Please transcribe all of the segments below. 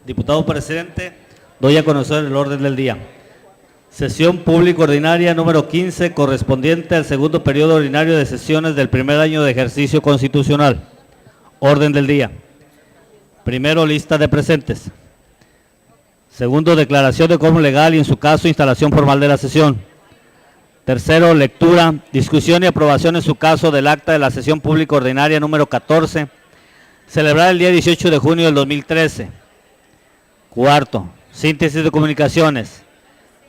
Diputado presidente, doy a conocer el orden del día. Sesión pública ordinaria número 15, correspondiente al segundo periodo ordinario de sesiones del primer año de ejercicio constitucional. Orden del día. Primero, lista de presentes. Segundo, declaración de quórum legal y en su caso, instalación formal de la sesión. Tercero, lectura, discusión y aprobación en su caso del acta de la sesión pública ordinaria número 14, celebrada el día 18 de junio del 2013. Cuarto, síntesis de comunicaciones.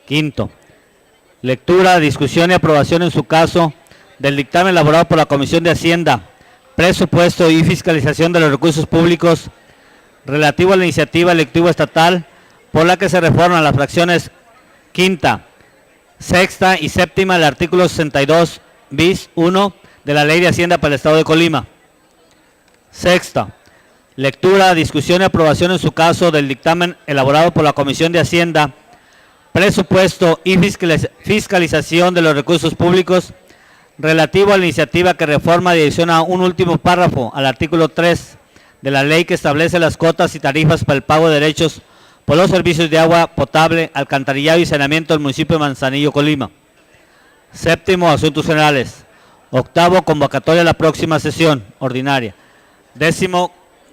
Quinto, lectura, discusión y aprobación en su caso del dictamen elaborado por la Comisión de Hacienda, Presupuesto y Fiscalización de los Recursos Públicos relativo a la iniciativa electiva estatal por la que se reforman las fracciones quinta, sexta y séptima del artículo 62 bis 1 de la Ley de Hacienda para el Estado de Colima. Sexta, lectura, discusión y aprobación en su caso del dictamen elaborado por la Comisión de Hacienda, Presupuesto y Fiscalización de los Recursos Públicos relativo a la iniciativa que reforma y adiciona un último párrafo al artículo 3 de la ley que establece las cuotas y tarifas para el pago de derechos por los servicios de agua potable, alcantarillado y saneamiento del municipio de Manzanillo, Colima. Séptimo, asuntos generales. Octavo, convocatoria a la próxima sesión ordinaria.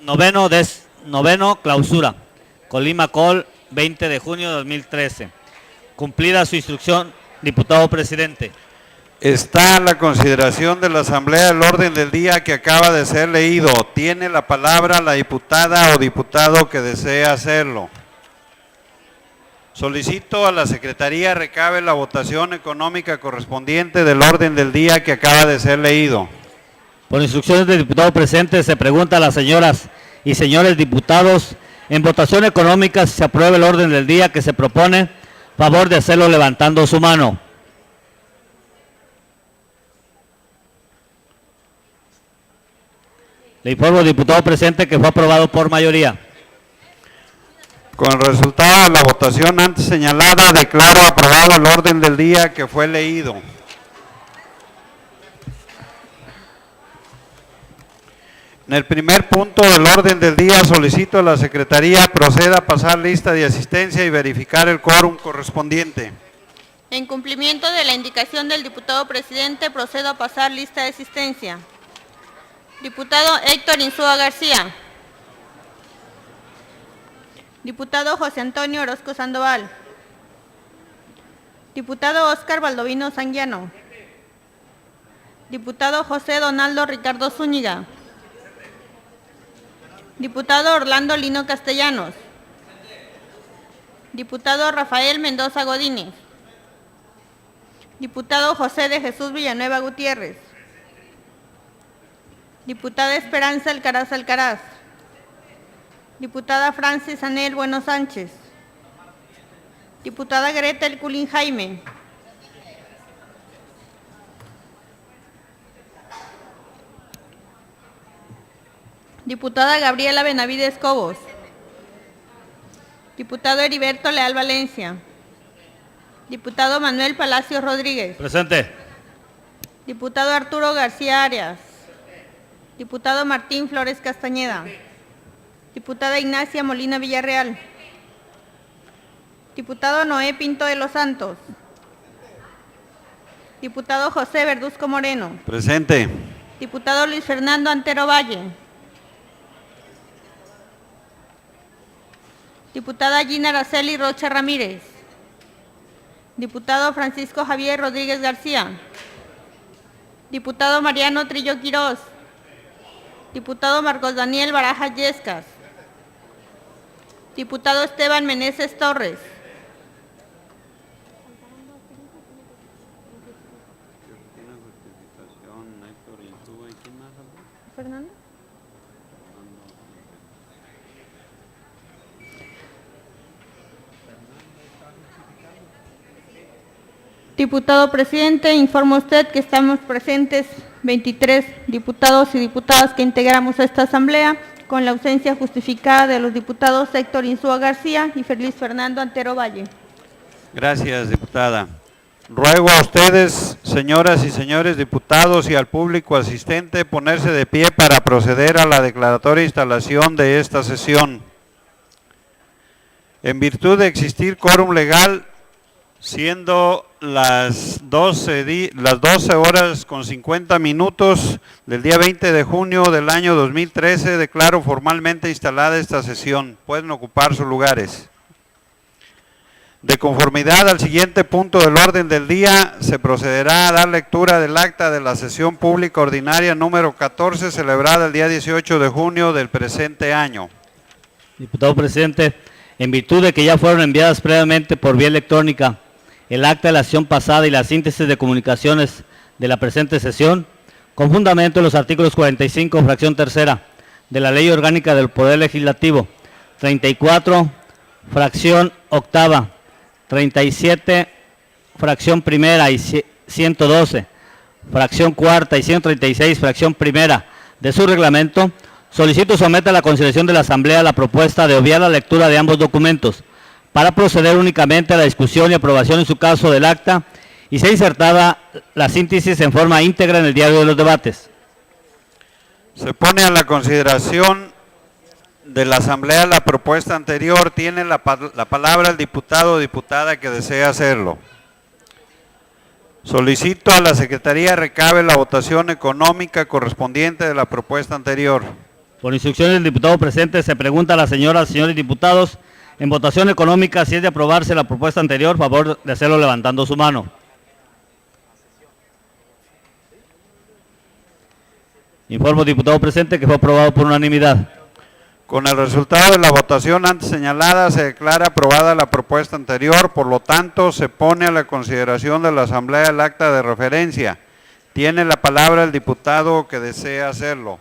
Noveno, clausura. Colima Col, 20 de junio de 2013. Cumplida su instrucción, diputado presidente. Está a la consideración de la Asamblea el orden del día que acaba de ser leído. Tiene la palabra la diputada o diputado que desea hacerlo. Solicito a la Secretaría recabe la votación económica correspondiente del orden del día que acaba de ser leído. Por instrucciones del diputado presente, se pregunta a las señoras y señores diputados, en votación económica, si se aprueba el orden del día que se propone, favor de hacerlo levantando su mano. Le informo al diputado presente que fue aprobado por mayoría. Con el resultado de la votación antes señalada, declaro aprobado el orden del día que fue leído. En el primer punto del orden del día solicito a la Secretaría proceda a pasar lista de asistencia y verificar el quórum correspondiente. En cumplimiento de la indicación del diputado presidente, procedo a pasar lista de asistencia. Diputado Héctor Insúa García. Diputado José Antonio Orozco Sandoval. Diputado Óscar Baldovino Sanguiano. Diputado José Donaldo Ricardo Zúñiga. Diputado Orlando Lino Castellanos. Diputado Rafael Mendoza Godínez. Diputado José de Jesús Villanueva Gutiérrez. Diputada Esperanza Alcaraz Alcaraz. Diputada Francis Anel Bueno Sánchez. Diputada Greta El Culín Jaime. Diputada Gabriela Benavides Cobos. Diputado Heriberto Leal Valencia. Diputado Manuel Palacios Rodríguez. Presente. Diputado Arturo García Arias. Diputado Martín Flores Castañeda. Diputada Ignacia Molina Villarreal. Diputado Noé Pinto de los Santos. Diputado José Verduzco Moreno. Presente. Diputado Luis Fernando Antero Valle. Diputada Gina Araceli Rocha Ramírez. Diputado Francisco Javier Rodríguez García. Diputado Mariano Trillo Quirós. Diputado Marcos Daniel Barajas Yescas. Diputado Esteban Meneses Torres. Fernando. Diputado presidente, informa usted que estamos presentes 23 diputados y diputadas que integramos esta asamblea, con la ausencia justificada de los diputados Héctor Insúa García y Félix Fernando Antero Valle. Gracias, diputada. Ruego a ustedes, señoras y señores diputados, y al público asistente, ponerse de pie para proceder a la declaratoria e instalación de esta sesión. En virtud de existir quórum legal, siendo las 12 horas con 50 minutos del día 20 de junio del año 2013, declaro formalmente instalada esta sesión. Pueden ocupar sus lugares. De conformidad al siguiente punto del orden del día, se procederá a dar lectura del acta de la sesión pública ordinaria número 14, celebrada el día 18 de junio del presente año. Diputado presidente, en virtud de que ya fueron enviadas previamente por vía electrónica el acta de la sesión pasada y la síntesis de comunicaciones de la presente sesión, con fundamento en los artículos 45, fracción tercera, de la Ley Orgánica del Poder Legislativo, 34, fracción octava, 37, fracción primera y 112, fracción cuarta y 136, fracción primera de su reglamento, solicito someta a la consideración de la Asamblea la propuesta de obviar la lectura de ambos documentos para proceder únicamente a la discusión y aprobación en su caso del acta y sea insertada la síntesis en forma íntegra en el diario de los debates. Se pone a la consideración de la Asamblea la propuesta anterior. Tiene la palabra el diputado o diputada que desea hacerlo. Solicito a la Secretaría recabe la votación económica correspondiente de la propuesta anterior. Por instrucciones del diputado presente, se pregunta a las señoras y señores diputados, en votación económica, si es de aprobarse la propuesta anterior, favor de hacerlo levantando su mano. Informo, diputado presente, que fue aprobado por unanimidad. Con el resultado de la votación antes señalada, se declara aprobada la propuesta anterior. Por lo tanto, se pone a la consideración de la Asamblea el acta de referencia. Tiene la palabra el diputado que desea hacerlo.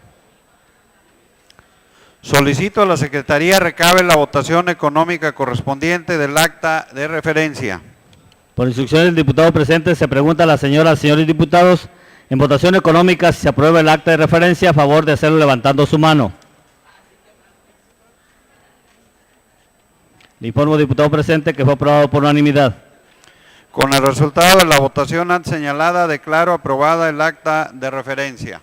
Solicito a la Secretaría recabe la votación económica correspondiente del acta de referencia. Por instrucciones del diputado presente, se pregunta a las señoras y señores diputados, en votación económica, si se aprueba el acta de referencia, a favor de hacerlo levantando su mano. Le informo, diputado presente, que fue aprobado por unanimidad. Con el resultado de la votación antes señalada, declaro aprobada el acta de referencia.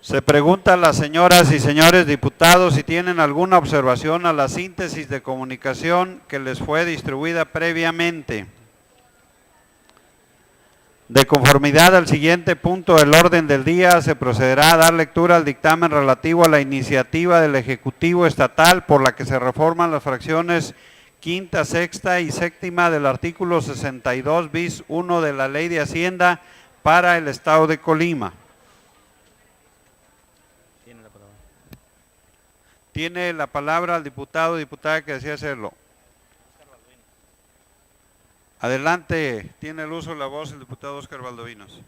Se pregunta a las señoras y señores diputados si tienen alguna observación a la síntesis de comunicación que les fue distribuida previamente. De conformidad al siguiente punto del orden del día, se procederá a dar lectura al dictamen relativo a la iniciativa del Ejecutivo Estatal por la que se reforman las fracciones quinta, sexta y séptima del artículo 62 bis 1 de la Ley de Hacienda para el Estado de Colima. Tiene la palabra el diputado o diputada que desea hacerlo. Adelante, tiene el uso de la voz el diputado Óscar Valdovinos.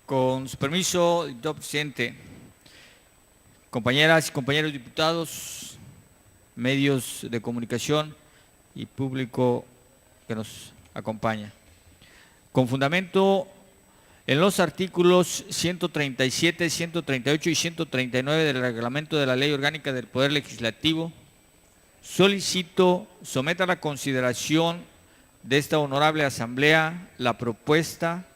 Con su permiso, diputado presidente, compañeras y compañeros diputados, medios de comunicación y público que nos acompaña. Con fundamento en los artículos 137, 138 y 139 del reglamento de la Ley Orgánica del Poder Legislativo, solicito someta a la consideración de esta honorable Asamblea la propuesta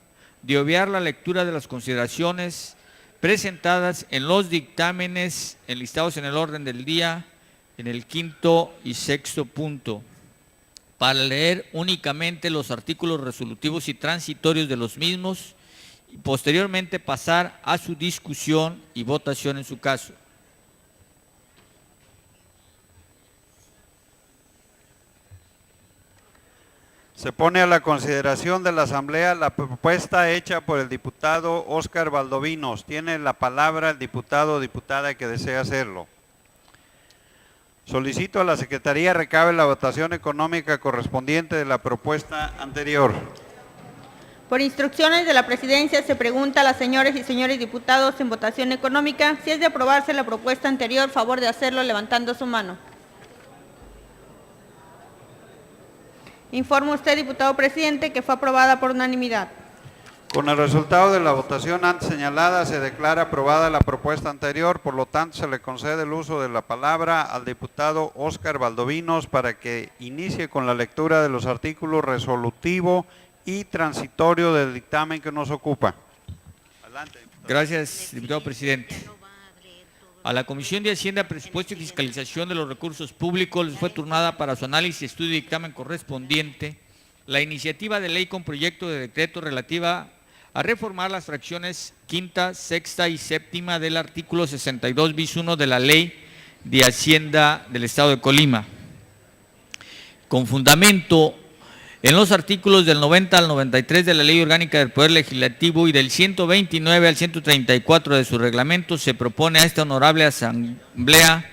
de obviar la lectura de las consideraciones presentadas en los dictámenes enlistados en el orden del día en el quinto y sexto punto, para leer únicamente los artículos resolutivos y transitorios de los mismos y posteriormente pasar a su discusión y votación en su caso. Se pone a la consideración de la Asamblea la propuesta hecha por el diputado Óscar Valdovinos. Tiene la palabra el diputado o diputada que desea hacerlo. Solicito a la Secretaría recabe la votación económica correspondiente de la propuesta anterior. Por instrucciones de la Presidencia, se pregunta a las señoras y señores diputados en votación económica si es de aprobarse la propuesta anterior, favor de hacerlo levantando su mano. Informa usted, diputado presidente, que fue aprobada por unanimidad. Con el resultado de la votación antes señalada, se declara aprobada la propuesta anterior, por lo tanto se le concede el uso de la palabra al diputado Óscar Valdovinos para que inicie con la lectura de los artículos resolutivo y transitorio del dictamen que nos ocupa. Adelante, diputado. Gracias, diputado presidente. A la Comisión de Hacienda, Presupuesto y Fiscalización de los Recursos Públicos les fue turnada para su análisis, estudio y dictamen correspondiente la iniciativa de ley con proyecto de decreto relativa a reformar las fracciones quinta, sexta y séptima del artículo 62 bis 1 de la Ley de Hacienda del Estado de Colima. Con fundamento en los artículos del 90 al 93 de la Ley Orgánica del Poder Legislativo y del 129 al 134 de su reglamento, se propone a esta honorable Asamblea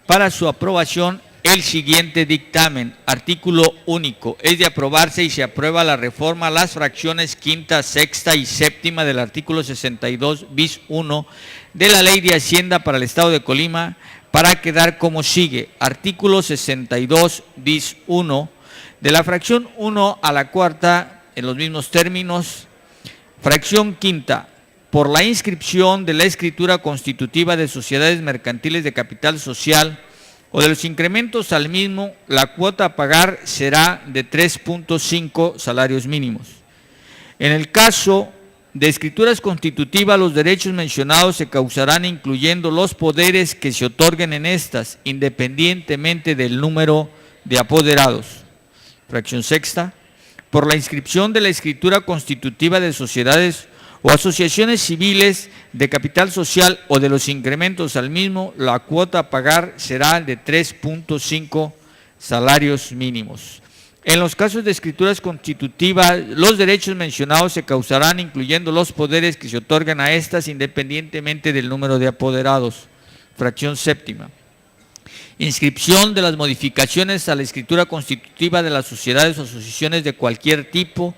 para su aprobación el siguiente dictamen. Artículo único. Es de aprobarse y se aprueba la reforma a las fracciones quinta, sexta y séptima del artículo 62 bis 1 de la Ley de Hacienda para el Estado de Colima para quedar como sigue. Artículo 62 bis 1 de la fracción 1 a la cuarta en los mismos términos. Fracción quinta. Por la inscripción de la escritura constitutiva de sociedades mercantiles de capital social o de los incrementos al mismo, la cuota a pagar será de 3.5 salarios mínimos. En el caso de escrituras constitutivas, los derechos mencionados se causarán incluyendo los poderes que se otorguen en estas, independientemente del número de apoderados. Fracción sexta. Por la inscripción de la escritura constitutiva de sociedades o asociaciones civiles de capital social o de los incrementos al mismo, la cuota a pagar será de 3.5 salarios mínimos. En los casos de escrituras constitutivas, los derechos mencionados se causarán incluyendo los poderes que se otorgan a estas independientemente del número de apoderados. Fracción séptima. Inscripción de las modificaciones a la escritura constitutiva de las sociedades o asociaciones de cualquier tipo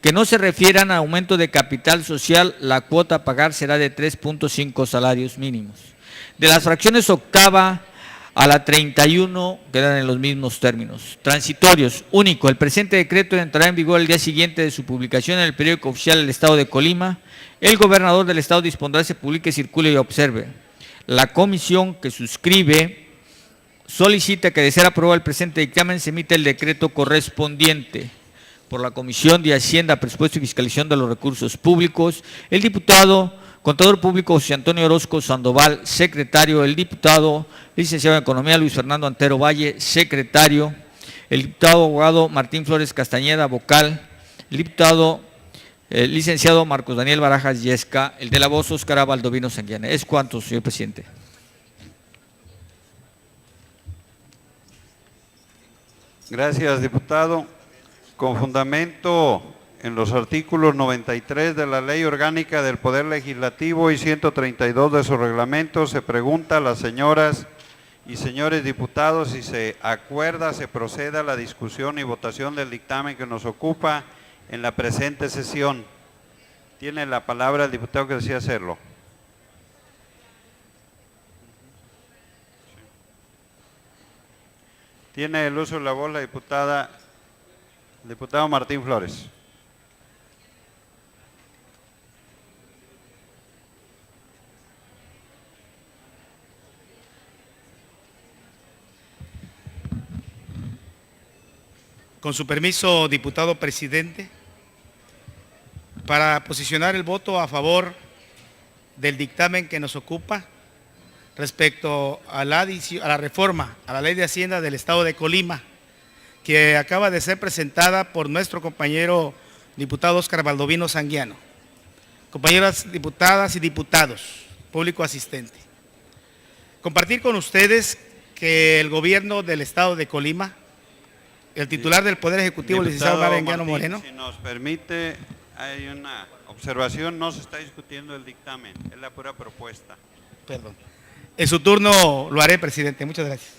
que no se refieran a aumento de capital social, la cuota a pagar será de 3.5 salarios mínimos. De las fracciones octava a la 31 quedan en los mismos términos. Transitorios. Único. El presente decreto entrará en vigor el día siguiente de su publicación en el periódico oficial del Estado de Colima. El gobernador del Estado dispondrá se publique, circule y observe. La comisión que suscribe solicita que de ser aprobado el presente dictamen se emita el decreto correspondiente. Por la Comisión de Hacienda, Presupuesto y Fiscalización de los Recursos Públicos, el diputado Contador Público José Antonio Orozco Sandoval, secretario, el diputado licenciado en Economía Luis Fernando Antero Valle, secretario, el diputado abogado Martín Flores Castañeda, vocal, el diputado licenciado Marcos Daniel Barajas Yesca, el de la voz Óscar Valdovinos Sanguiane. Es cuanto, señor presidente. Gracias, diputado. Con fundamento en los artículos 93 de la Ley Orgánica del Poder Legislativo y 132 de su reglamento, se pregunta a las señoras y señores diputados si se acuerda, se proceda a la discusión y votación del dictamen que nos ocupa en la presente sesión. Tiene la palabra el diputado que desea hacerlo. Tiene el uso de la voz la diputado Martín Flores. Con su permiso, diputado presidente, para posicionar el voto a favor del dictamen que nos ocupa respecto a la reforma a la Ley de Hacienda del Estado de Colima, que acaba de ser presentada por nuestro compañero diputado Óscar Valdovinos Sanguiano. Compañeras diputadas y diputados, público asistente, compartir con ustedes que el gobierno del Estado de Colima, el titular del Poder Ejecutivo, el licenciado Marenguiano Moreno. Si nos permite, hay una observación, no se está discutiendo el dictamen, es la pura propuesta. Perdón. En su turno lo haré, presidente. Muchas gracias.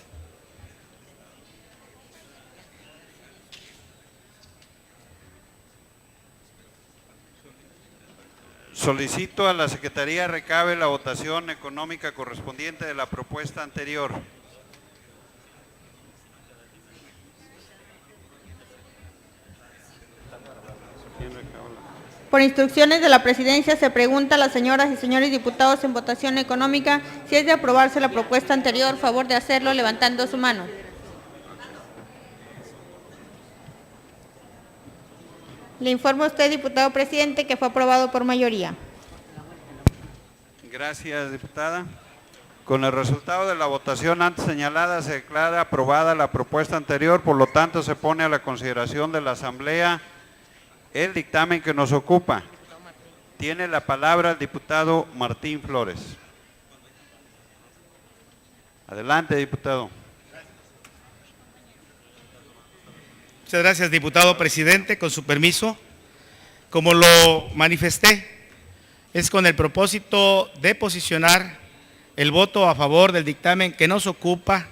Solicito a la Secretaría recabe la votación económica correspondiente de la propuesta anterior. Por instrucciones de la Presidencia, se pregunta a las señoras y señores diputados en votación económica si es de aprobarse la propuesta anterior. Favor de hacerlo levantando su mano. Le informo a usted, diputado presidente, que fue aprobado por mayoría. Gracias, diputada. Con el resultado de la votación antes señalada, se declara aprobada la propuesta anterior, por lo tanto se pone a la consideración de la Asamblea el dictamen que nos ocupa. Tiene la palabra el diputado Martín Flores. Adelante, diputado. Muchas gracias, diputado presidente. Con su permiso, como lo manifesté, es con el propósito de posicionar el voto a favor del dictamen que nos ocupa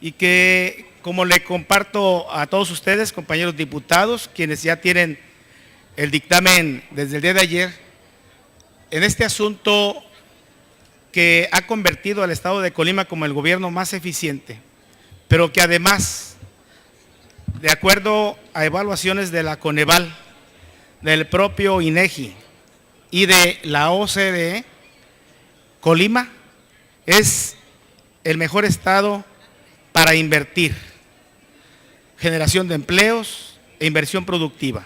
y que, como le comparto a todos ustedes, compañeros diputados, quienes ya tienen el dictamen desde el día de ayer, en este asunto que ha convertido al Estado de Colima como el gobierno más eficiente, pero que además, de acuerdo a evaluaciones de la Coneval, del propio INEGI y de la OCDE, Colima es el mejor estado para invertir, generación de empleos e inversión productiva.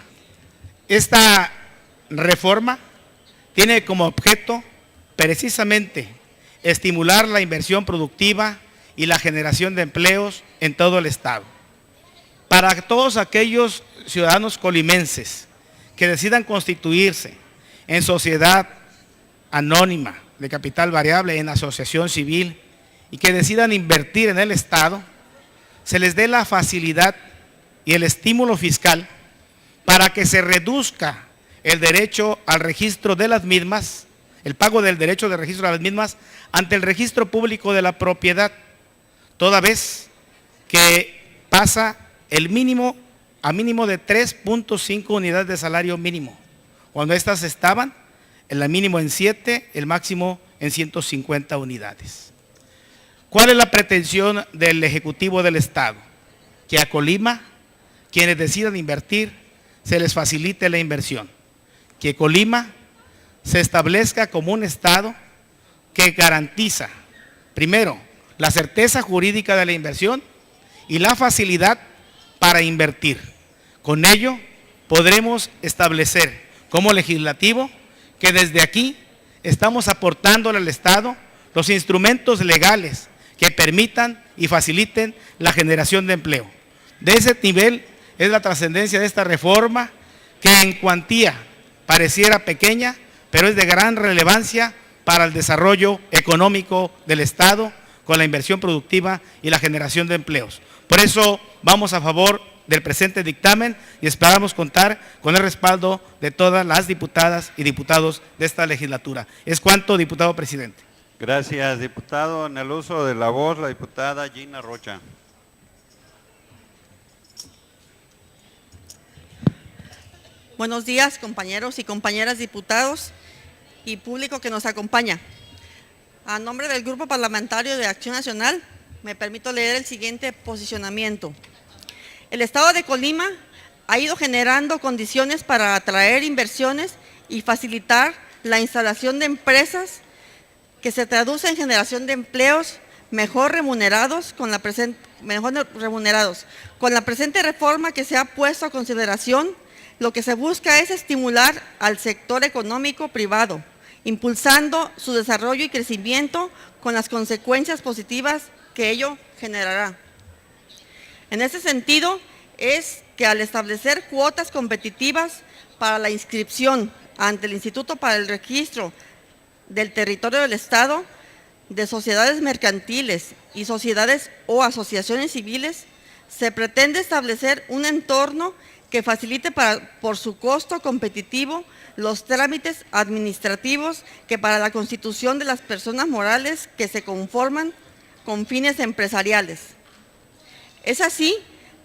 Esta reforma tiene como objeto precisamente estimular la inversión productiva y la generación de empleos en todo el estado. Para todos aquellos ciudadanos colimenses que decidan constituirse en sociedad anónima de capital variable, en asociación civil, y que decidan invertir en el estado, se les dé la facilidad y el estímulo fiscal para que se reduzca el derecho al registro de las mismas, el pago del derecho de registro de las mismas ante el registro público de la propiedad, toda vez que pasa el mínimo a mínimo de 3.5 unidades de salario mínimo, cuando estas estaban el mínimo en 7, el máximo en 150 unidades. ¿Cuál es la pretensión del Ejecutivo del Estado? Que a Colima, quienes decidan invertir, se les facilite la inversión. Que Colima se establezca como un estado que garantiza, primero, la certeza jurídica de la inversión y la facilidad para invertir. Con ello podremos establecer como legislativo que desde aquí estamos aportándole al Estado los instrumentos legales que permitan y faciliten la generación de empleo. De ese nivel es la trascendencia de esta reforma, que en cuantía pareciera pequeña, pero es de gran relevancia para el desarrollo económico del Estado, con la inversión productiva y la generación de empleos. Por eso vamos a favor del presente dictamen y esperamos contar con el respaldo de todas las diputadas y diputados de esta legislatura. Es cuanto, diputado presidente. Gracias, diputado. En el uso de la voz, la diputada Gina Rocha. Buenos días, compañeros y compañeras diputados y público que nos acompaña. A nombre del Grupo Parlamentario de Acción Nacional, me permito leer el siguiente posicionamiento. El Estado de Colima ha ido generando condiciones para atraer inversiones y facilitar la instalación de empresas que se traduce en generación de empleos mejor remunerados. Con la presente reforma que se ha puesto a consideración, lo que se busca es estimular al sector económico privado, impulsando su desarrollo y crecimiento con las consecuencias positivas que ello generará. En ese sentido, es que al establecer cuotas competitivas para la inscripción ante el Instituto para el Registro del Territorio del Estado de sociedades mercantiles y sociedades o asociaciones civiles, se pretende establecer un entorno que facilite por su costo competitivo los trámites administrativos que para la constitución de las personas morales que se conforman con fines empresariales. Es así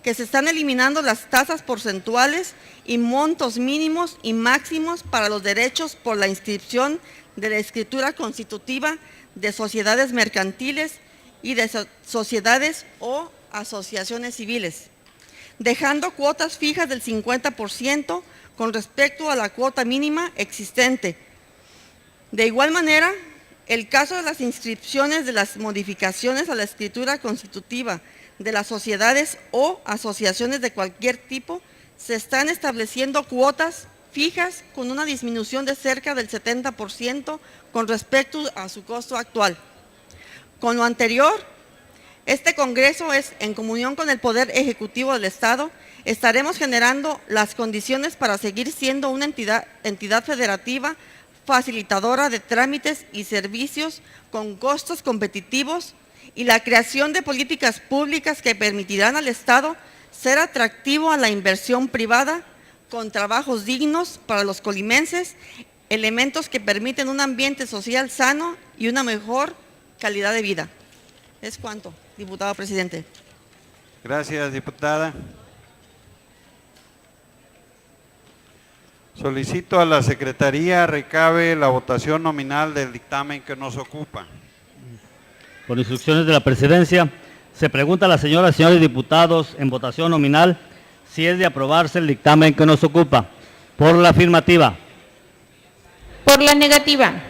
que se están eliminando las tasas porcentuales y montos mínimos y máximos para los derechos por la inscripción de la escritura constitutiva de sociedades mercantiles y de sociedades o asociaciones civiles, dejando cuotas fijas del 50% con respecto a la cuota mínima existente. De igual manera, el caso de las inscripciones de las modificaciones a la escritura constitutiva de las sociedades o asociaciones de cualquier tipo, se están estableciendo cuotas fijas con una disminución de cerca del 70% con respecto a su costo actual. Con lo anterior, este Congreso en comunión con el Poder Ejecutivo del Estado, estaremos generando las condiciones para seguir siendo una entidad federativa facilitadora de trámites y servicios con costos competitivos y la creación de políticas públicas que permitirán al Estado ser atractivo a la inversión privada con trabajos dignos para los colimenses, elementos que permiten un ambiente social sano y una mejor calidad de vida. Es cuanto, diputado presidente. Gracias, diputada. Solicito a la Secretaría recabe la votación nominal del dictamen que nos ocupa. Por instrucciones de la Presidencia, se pregunta a las señoras y señores diputados en votación nominal si es de aprobarse el dictamen que nos ocupa. Por la afirmativa. Por la negativa.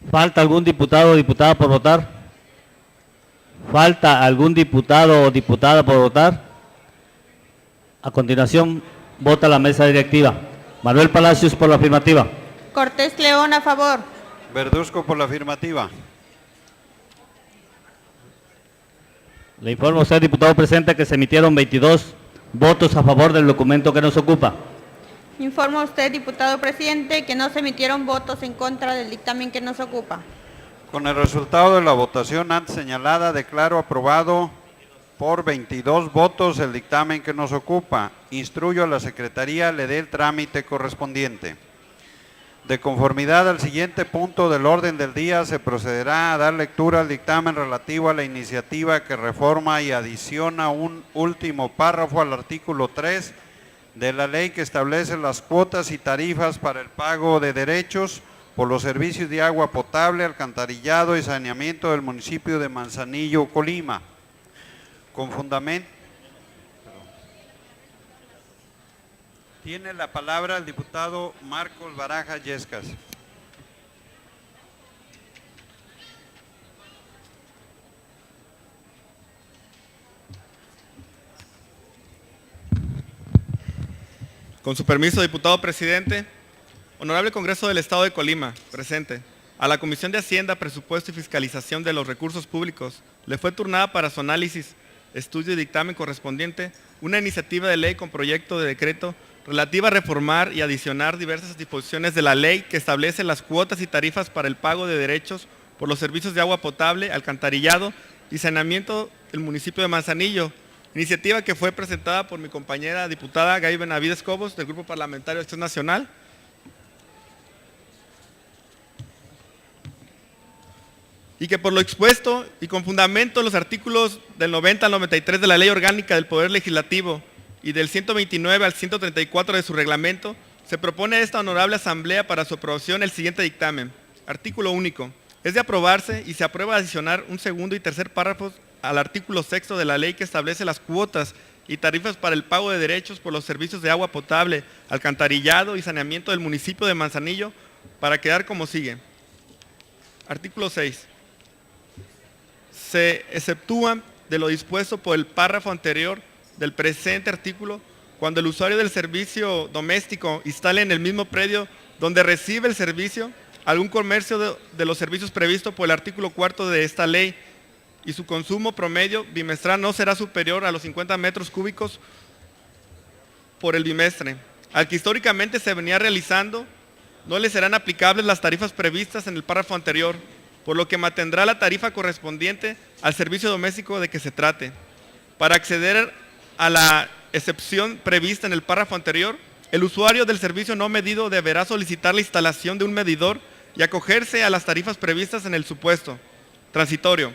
¿Falta algún diputado o diputada por votar? ¿Falta algún diputado o diputada por votar? A continuación, vota la mesa directiva. Manuel Palacios por la afirmativa. Cortés León, a favor. Verduzco por la afirmativa. Le informo a usted, diputado presente, que se emitieron 22 votos a favor del documento que nos ocupa. Informa usted, diputado presidente, que no se emitieron votos en contra del dictamen que nos ocupa. Con el resultado de la votación antes señalada, declaro aprobado por 22 votos el dictamen que nos ocupa. Instruyo a la Secretaría le dé el trámite correspondiente. De conformidad al siguiente punto del orden del día, se procederá a dar lectura al dictamen relativo a la iniciativa que reforma y adiciona un último párrafo al artículo 3 de la ley que establece las cuotas y tarifas para el pago de derechos por los servicios de agua potable, alcantarillado y saneamiento del municipio de Manzanillo, Colima. Con fundamento. Tiene la palabra el diputado Marcos Baraja Yescas. Con su permiso, diputado presidente, honorable Congreso del Estado de Colima, presente. A la Comisión de Hacienda, Presupuesto y Fiscalización de los Recursos Públicos le fue turnada para su análisis, estudio y dictamen correspondiente una iniciativa de ley con proyecto de decreto relativa a reformar y adicionar diversas disposiciones de la ley que establece las cuotas y tarifas para el pago de derechos por los servicios de agua potable, alcantarillado y saneamiento del municipio de Manzanillo. Iniciativa que fue presentada por mi compañera diputada Gaby Benavides Cobos, del Grupo Parlamentario de Acción Nacional. Y que por lo expuesto y con fundamento en los artículos del 90 al 93 de la Ley Orgánica del Poder Legislativo y del 129 al 134 de su reglamento, se propone a esta honorable Asamblea para su aprobación el siguiente dictamen. Artículo único. Es de aprobarse y se aprueba adicionar un segundo y tercer párrafos al artículo 6 de la ley que establece las cuotas y tarifas para el pago de derechos por los servicios de agua potable, alcantarillado y saneamiento del municipio de Manzanillo, para quedar como sigue. Artículo 6. Se exceptúa de lo dispuesto por el párrafo anterior del presente artículo cuando el usuario del servicio doméstico instale en el mismo predio donde recibe el servicio algún comercio de los servicios previstos por el artículo 4 de esta ley, y su consumo promedio bimestral no será superior a los 50 metros cúbicos por el bimestre. Al que históricamente se venía realizando, no le serán aplicables las tarifas previstas en el párrafo anterior, por lo que mantendrá la tarifa correspondiente al servicio doméstico de que se trate. Para acceder a la excepción prevista en el párrafo anterior, el usuario del servicio no medido deberá solicitar la instalación de un medidor y acogerse a las tarifas previstas en el supuesto transitorio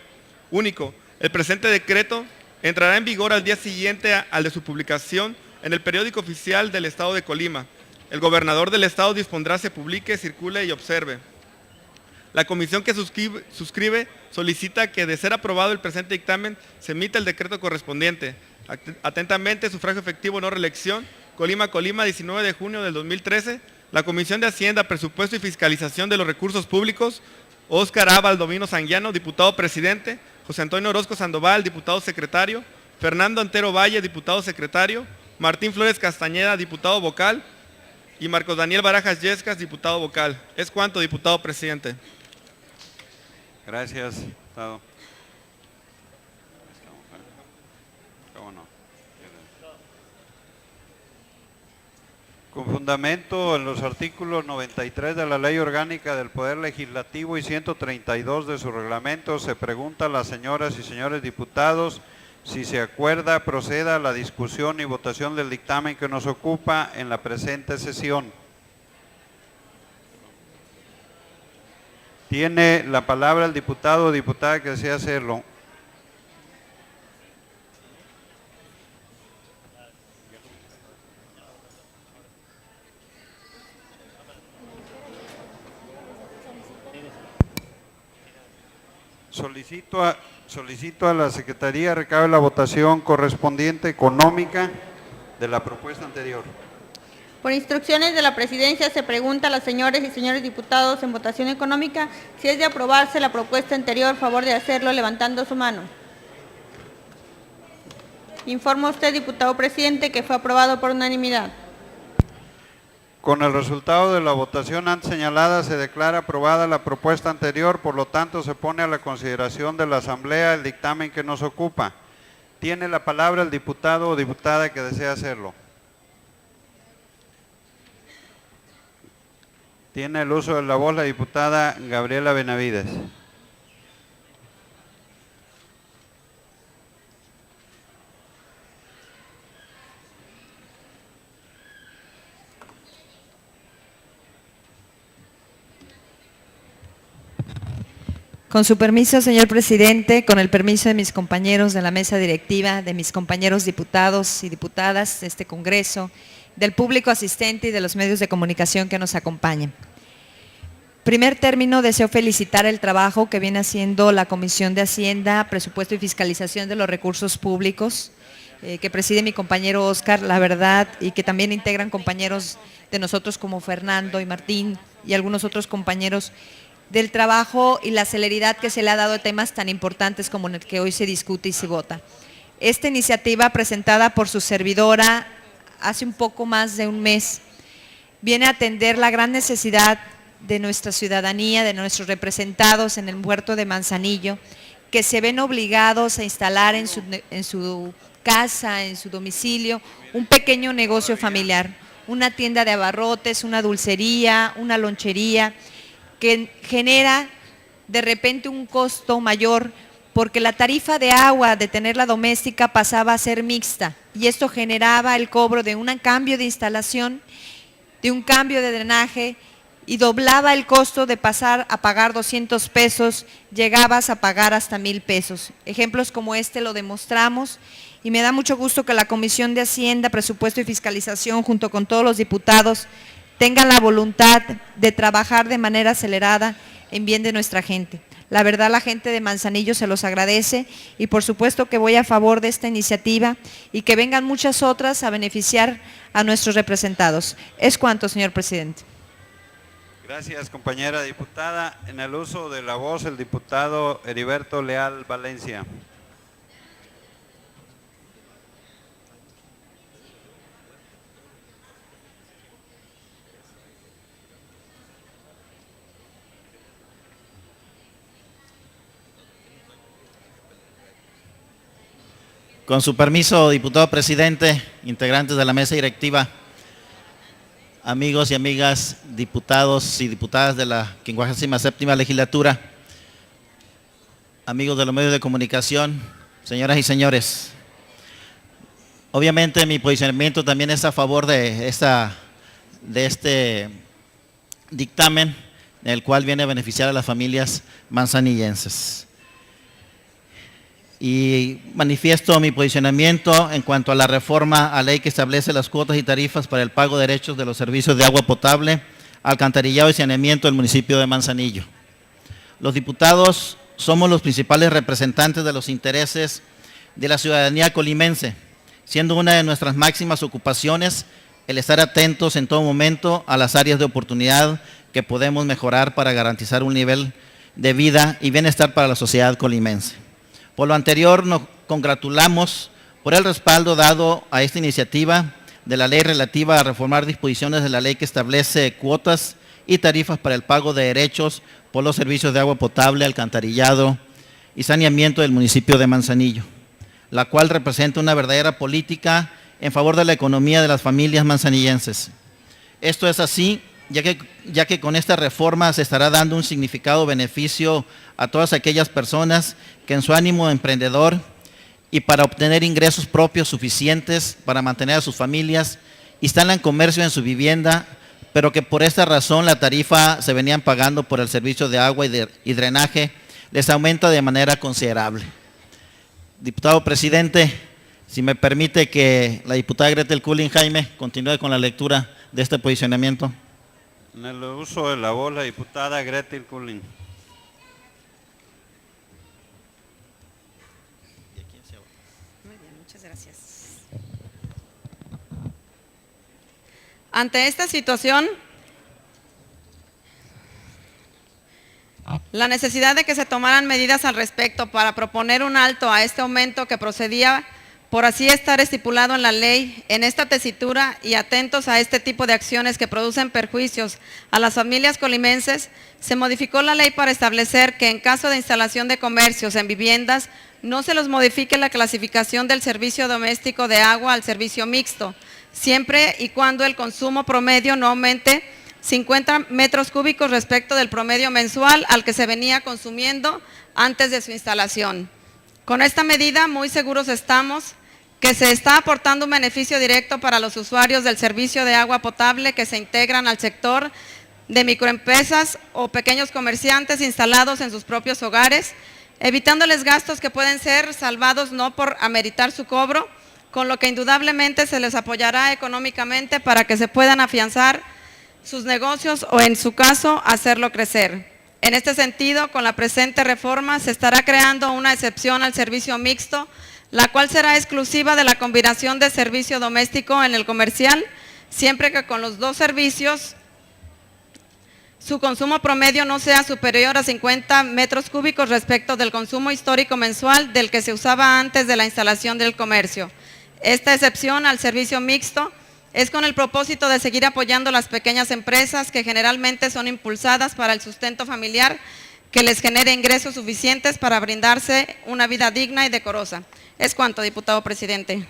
único. El presente decreto entrará en vigor al día siguiente al de su publicación en el periódico oficial del Estado de Colima. El gobernador del Estado dispondrá se publique, circule y observe. La comisión que suscribe solicita que, de ser aprobado el presente dictamen, se emita el decreto correspondiente. Atentamente, sufragio efectivo, no reelección, Colima, 19 de junio del 2013. La Comisión de Hacienda, Presupuesto y Fiscalización de los Recursos Públicos, Óscar A. Baldovino Sanguiano, diputado presidente; José Antonio Orozco Sandoval, diputado secretario; Fernando Antero Valle, diputado secretario; Martín Flores Castañeda, diputado vocal; y Marcos Daniel Barajas Yescas, diputado vocal. Es cuanto, diputado presidente. Gracias, diputado. ¿Cómo no? Con fundamento en los artículos 93 de la Ley Orgánica del Poder Legislativo y 132 de su reglamento, se pregunta a las señoras y señores diputados si se acuerda proceda a la discusión y votación del dictamen que nos ocupa en la presente sesión. Tiene la palabra el diputado o diputada que desea hacerlo. Solicito a la Secretaría recabe la votación correspondiente económica de la propuesta anterior. Por instrucciones de la Presidencia, se pregunta a las señoras y señores diputados en votación económica si es de aprobarse la propuesta anterior, favor de hacerlo levantando su mano. Informa usted, diputado presidente, que fue aprobado por unanimidad. Con el resultado de la votación antes señalada, se declara aprobada la propuesta anterior, por lo tanto se pone a la consideración de la Asamblea el dictamen que nos ocupa. Tiene la palabra el diputado o diputada que desea hacerlo. Tiene el uso de la voz la diputada Gabriela Benavides. Con su permiso, señor presidente, con el permiso de mis compañeros de la mesa directiva, de mis compañeros diputados y diputadas de este Congreso, del público asistente y de los medios de comunicación que nos acompañan. Primer término, deseo felicitar el trabajo que viene haciendo la Comisión de Hacienda, Presupuesto y Fiscalización de los Recursos Públicos, que preside mi compañero Óscar, la verdad, y que también integran compañeros de nosotros como Fernando y Martín y algunos otros compañeros, del trabajo y la celeridad que se le ha dado a temas tan importantes como el que hoy se discute y se vota. Esta iniciativa, presentada por su servidora hace un poco más de un mes, viene a atender la gran necesidad de nuestra ciudadanía, de nuestros representados en el puerto de Manzanillo, que se ven obligados a instalar en su casa, en su domicilio, un pequeño negocio familiar, una tienda de abarrotes, una dulcería, una lonchería, que genera de repente un costo mayor porque la tarifa de agua de tenerla doméstica pasaba a ser mixta y esto generaba el cobro de un cambio de instalación, de un cambio de drenaje y doblaba el costo de pasar a pagar 200 pesos, llegabas a pagar hasta 1,000 pesos. Ejemplos como este lo demostramos y me da mucho gusto que la Comisión de Hacienda, Presupuesto y Fiscalización junto con todos los diputados tengan la voluntad de trabajar de manera acelerada en bien de nuestra gente. La verdad, la gente de Manzanillo se los agradece y por supuesto que voy a favor de esta iniciativa y que vengan muchas otras a beneficiar a nuestros representados. Es cuanto, señor presidente. Gracias, compañera diputada. En el uso de la voz, el diputado Heriberto Leal Valencia. Con su permiso, diputado presidente, integrantes de la mesa directiva, amigos y amigas diputados y diputadas de la 57ª legislatura, amigos de los medios de comunicación, señoras y señores, Obviamente mi posicionamiento también es a favor de este dictamen, el cual viene a beneficiar a las familias manzanillenses. Y manifiesto mi posicionamiento en cuanto a la reforma a ley que establece las cuotas y tarifas para el pago de derechos de los servicios de agua potable, alcantarillado y saneamiento del municipio de Manzanillo. Los diputados somos los principales representantes de los intereses de la ciudadanía colimense, siendo una de nuestras máximas ocupaciones el estar atentos en todo momento a las áreas de oportunidad que podemos mejorar para garantizar un nivel de vida y bienestar para la sociedad colimense. Por lo anterior, nos congratulamos por el respaldo dado a esta iniciativa de la ley relativa a reformar disposiciones de la ley que establece cuotas y tarifas para el pago de derechos por los servicios de agua potable, alcantarillado y saneamiento del municipio de Manzanillo, la cual representa una verdadera política en favor de la economía de las familias manzanillenses. Esto es así, ya que con esta reforma se estará dando un significado beneficio a todas aquellas personas que en su ánimo emprendedor y para obtener ingresos propios suficientes para mantener a sus familias, instalan comercio en su vivienda, pero que por esta razón la tarifa se venían pagando por el servicio de agua y drenaje les aumenta de manera considerable. Diputado presidente, si me permite que la diputada Gretel Kulin Jaime continúe con la lectura de este posicionamiento. En el uso de la voz, la diputada Gretel Kulin. Muy bien, muchas gracias. Ante esta situación, la necesidad de que se tomaran medidas al respecto para proponer un alto a este aumento que procedía por así estar estipulado en la ley, en esta tesitura y atentos a este tipo de acciones que producen perjuicios a las familias colimenses, se modificó la ley para establecer que en caso de instalación de comercios en viviendas, no se los modifique la clasificación del servicio doméstico de agua al servicio mixto, siempre y cuando el consumo promedio no aumente 50 metros cúbicos respecto del promedio mensual al que se venía consumiendo antes de su instalación. Con esta medida, muy seguros estamos que se está aportando un beneficio directo para los usuarios del servicio de agua potable que se integran al sector de microempresas o pequeños comerciantes instalados en sus propios hogares, evitándoles gastos que pueden ser salvados no por ameritar su cobro, con lo que indudablemente se les apoyará económicamente para que se puedan afianzar sus negocios o, en su caso, hacerlo crecer. En este sentido, con la presente reforma se estará creando una excepción al servicio mixto, la cual será exclusiva de la combinación de servicio doméstico en el comercial, siempre que con los dos servicios su consumo promedio no sea superior a 50 metros cúbicos respecto del consumo histórico mensual del que se usaba antes de la instalación del comercio. Esta excepción al servicio mixto es con el propósito de seguir apoyando las pequeñas empresas que generalmente son impulsadas para el sustento familiar, que les genere ingresos suficientes para brindarse una vida digna y decorosa. Es cuanto, diputado presidente.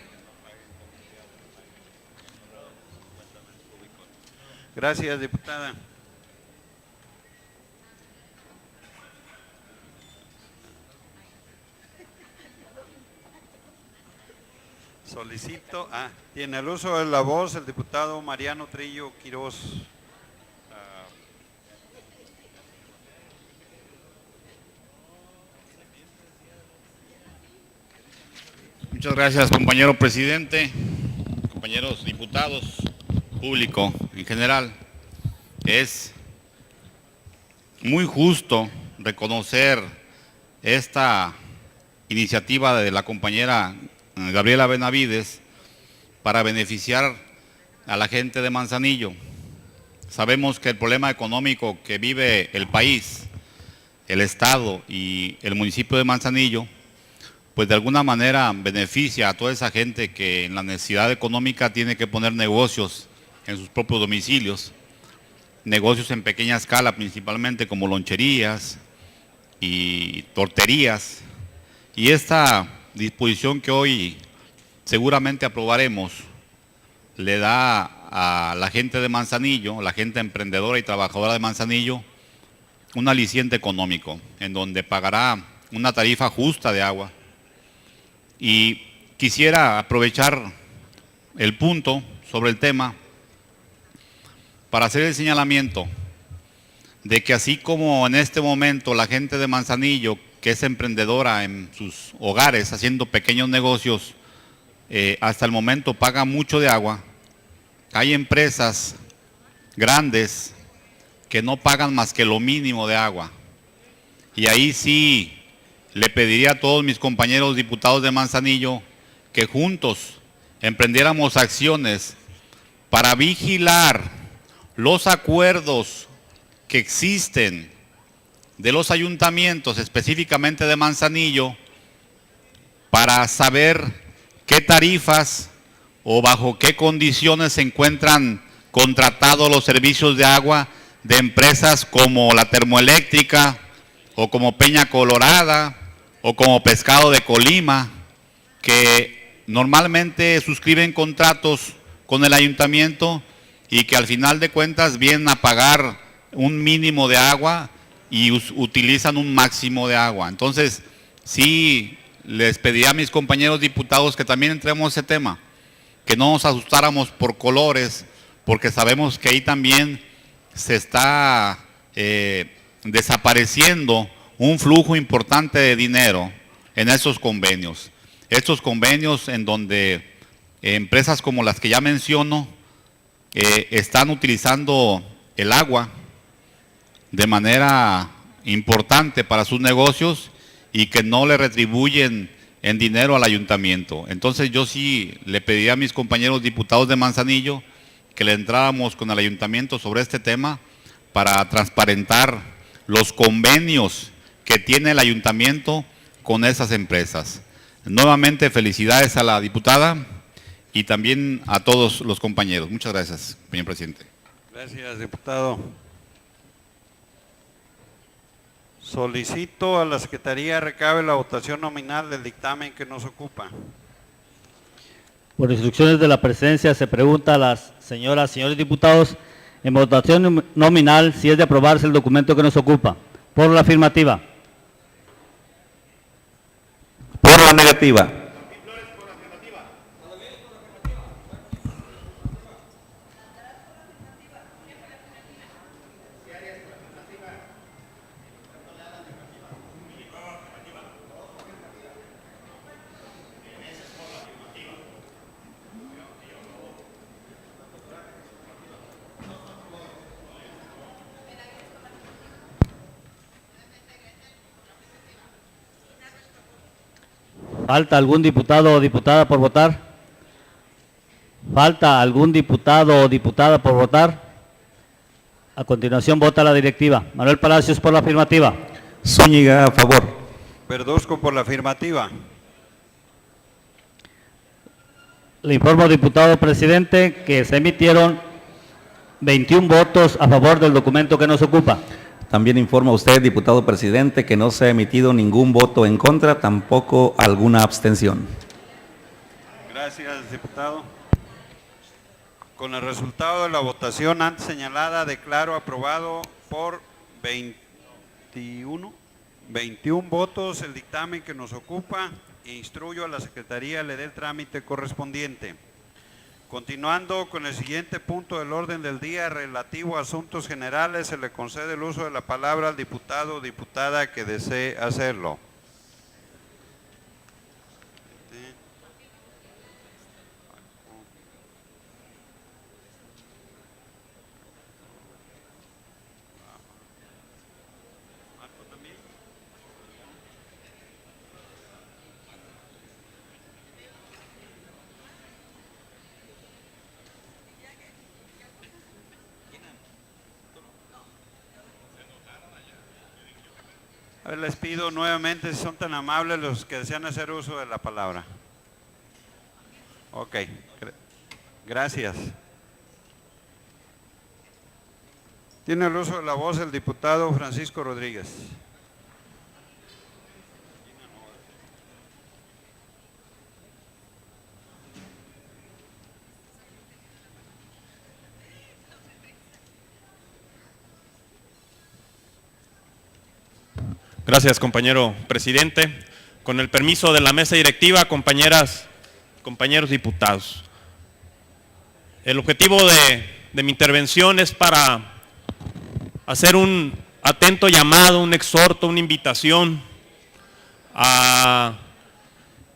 Gracias, diputada. Solicito, tiene el uso de la voz el diputado Mariano Trillo Quirós. Muchas gracias, compañero presidente, compañeros diputados, público en general. Es muy justo reconocer esta iniciativa de la compañera Gabriela Benavides para beneficiar a la gente de Manzanillo. Sabemos que el problema económico que vive el país, el Estado y el municipio de Manzanillo, pues de alguna manera beneficia a toda esa gente que en la necesidad económica tiene que poner negocios en sus propios domicilios, negocios en pequeña escala principalmente como loncherías y torterías. Y esta disposición que hoy seguramente aprobaremos le da a la gente de Manzanillo, la gente emprendedora y trabajadora de Manzanillo, un aliciente económico en donde pagará una tarifa justa de agua. Y quisiera aprovechar el punto sobre el tema para hacer el señalamiento de que así como en este momento la gente de Manzanillo, que es emprendedora en sus hogares haciendo pequeños negocios, hasta el momento paga mucho de agua, hay empresas grandes que no pagan más que lo mínimo de agua. Y ahí sí le pediría a todos mis compañeros diputados de Manzanillo que juntos emprendiéramos acciones para vigilar los acuerdos que existen de los ayuntamientos, específicamente de Manzanillo, para saber qué tarifas o bajo qué condiciones se encuentran contratados los servicios de agua de empresas como la termoeléctrica o como Peña Colorada o como Pescado de Colima, que normalmente suscriben contratos con el ayuntamiento y que al final de cuentas vienen a pagar un mínimo de agua y utilizan un máximo de agua. Entonces, sí les pediría a mis compañeros diputados que también entremos a ese tema, que no nos asustáramos por colores, porque sabemos que ahí también se está desapareciendo un flujo importante de dinero en esos convenios. Estos convenios en donde empresas como las que ya menciono están utilizando el agua de manera importante para sus negocios y que no le retribuyen en dinero al ayuntamiento. Entonces yo sí le pediría a mis compañeros diputados de Manzanillo que le entráramos con el ayuntamiento sobre este tema para transparentar los convenios que tiene el ayuntamiento con esas empresas. Nuevamente felicidades a la diputada y también a todos los compañeros. Muchas gracias, señor presidente. Gracias, diputado. Solicito a la Secretaría recabe la votación nominal del dictamen que nos ocupa. Por instrucciones de la presidencia se pregunta a las señoras y señores diputados en votación nominal si es de aprobarse el documento que nos ocupa. Por la afirmativa. Por la negativa. ¿Falta algún diputado o diputada por votar? ¿Falta algún diputado o diputada por votar? A continuación vota la directiva. Manuel Palacios por la afirmativa. Zúñiga a favor. Verduzco por la afirmativa. Le informo, diputado presidente, que se emitieron 21 votos a favor del documento que nos ocupa. También informa usted, diputado presidente, que no se ha emitido ningún voto en contra, tampoco alguna abstención. Gracias, diputado. Con el resultado de la votación antes señalada, declaro aprobado por 21 votos el dictamen que nos ocupa e instruyo a la Secretaría le dé el trámite correspondiente. Continuando con el siguiente punto del orden del día relativo a asuntos generales, se le concede el uso de la palabra al diputado o diputada que desee hacerlo. A ver, les pido nuevamente, si son tan amables los que desean hacer uso de la palabra. Ok, gracias. Tiene el uso de la voz el diputado Francisco Rodríguez. Gracias, compañero presidente. Con el permiso de la mesa directiva, compañeras, compañeros diputados. El objetivo de mi intervención es para hacer un atento llamado, un exhorto, una invitación a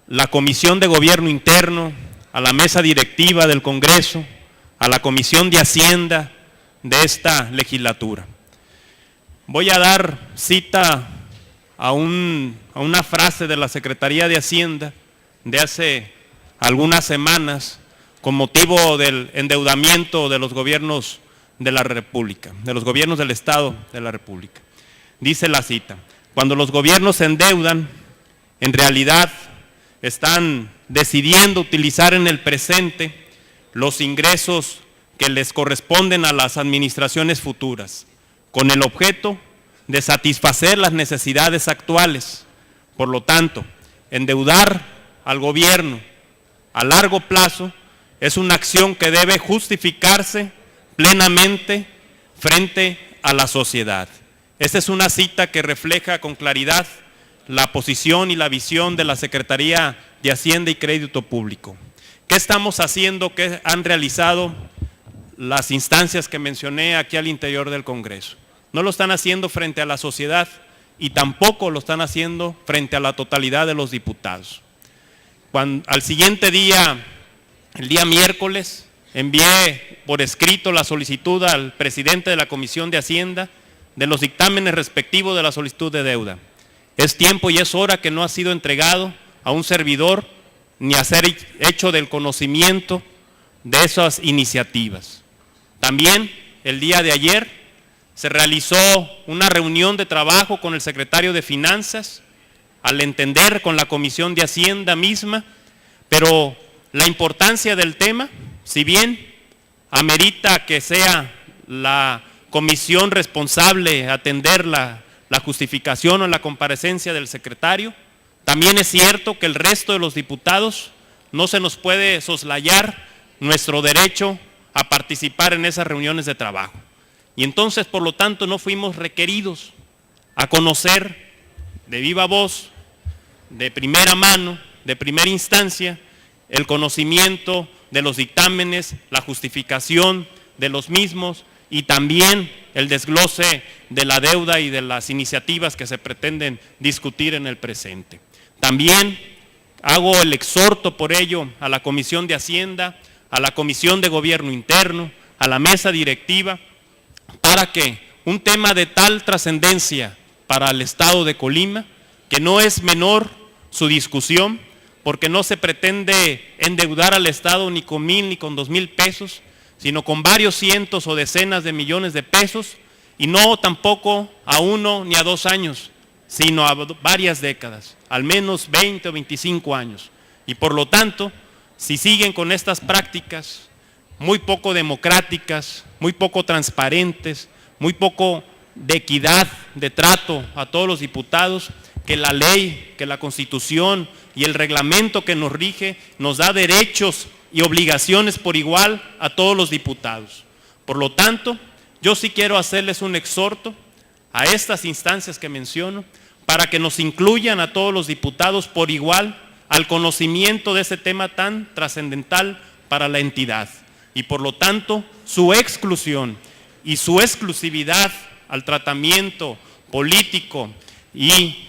la Comisión de Gobierno Interno, a la mesa directiva del Congreso, a la Comisión de Hacienda de esta legislatura. Voy a dar cita a una frase de la Secretaría de Hacienda de hace algunas semanas con motivo del endeudamiento de los gobiernos de la República, de los gobiernos del Estado de la República. Dice la cita: cuando los gobiernos se endeudan, en realidad están decidiendo utilizar en el presente los ingresos que les corresponden a las administraciones futuras, con el objeto de satisfacer las necesidades actuales. Por lo tanto, endeudar al gobierno a largo plazo es una acción que debe justificarse plenamente frente a la sociedad. Esta es una cita que refleja con claridad la posición y la visión de la Secretaría de Hacienda y Crédito Público. ¿Qué estamos haciendo? ¿Qué han realizado las instancias que mencioné aquí al interior del Congreso? No lo están haciendo frente a la sociedad y tampoco lo están haciendo frente a la totalidad de los diputados. Al siguiente día, el día miércoles, envié por escrito la solicitud al presidente de la Comisión de Hacienda de los dictámenes respectivos de la solicitud de deuda. Es tiempo y es hora que no ha sido entregado a un servidor ni a ser hecho del conocimiento de esas iniciativas. También el día de ayer se realizó una reunión de trabajo con el secretario de Finanzas, al entender con la Comisión de Hacienda misma, pero la importancia del tema, si bien amerita que sea la comisión responsable atender la justificación o la comparecencia del secretario, también es cierto que el resto de los diputados no se nos puede soslayar nuestro derecho a participar en esas reuniones de trabajo. Y entonces, por lo tanto, no fuimos requeridos a conocer de viva voz, de primera mano, de primera instancia, el conocimiento de los dictámenes, la justificación de los mismos y también el desglose de la deuda y de las iniciativas que se pretenden discutir en el presente. También hago el exhorto por ello a la Comisión de Hacienda, a la Comisión de Gobierno Interno, a la mesa directiva, para que un tema de tal trascendencia para el Estado de Colima, que no es menor su discusión, porque no se pretende endeudar al Estado ni con 1,000 ni con 2,000 pesos, sino con varios cientos o decenas de millones de pesos, y no tampoco a 1 ni a 2 años, sino a varias décadas, al menos 20 o 25 años. Y por lo tanto, si siguen con estas prácticas muy poco democráticas, muy poco transparentes, muy poco de equidad, de trato a todos los diputados, que la ley, que la Constitución y el reglamento que nos rige nos da derechos y obligaciones por igual a todos los diputados. Por lo tanto, yo sí quiero hacerles un exhorto a estas instancias que menciono para que nos incluyan a todos los diputados por igual al conocimiento de este tema tan trascendental para la entidad. Y por lo tanto, su exclusión y su exclusividad al tratamiento político y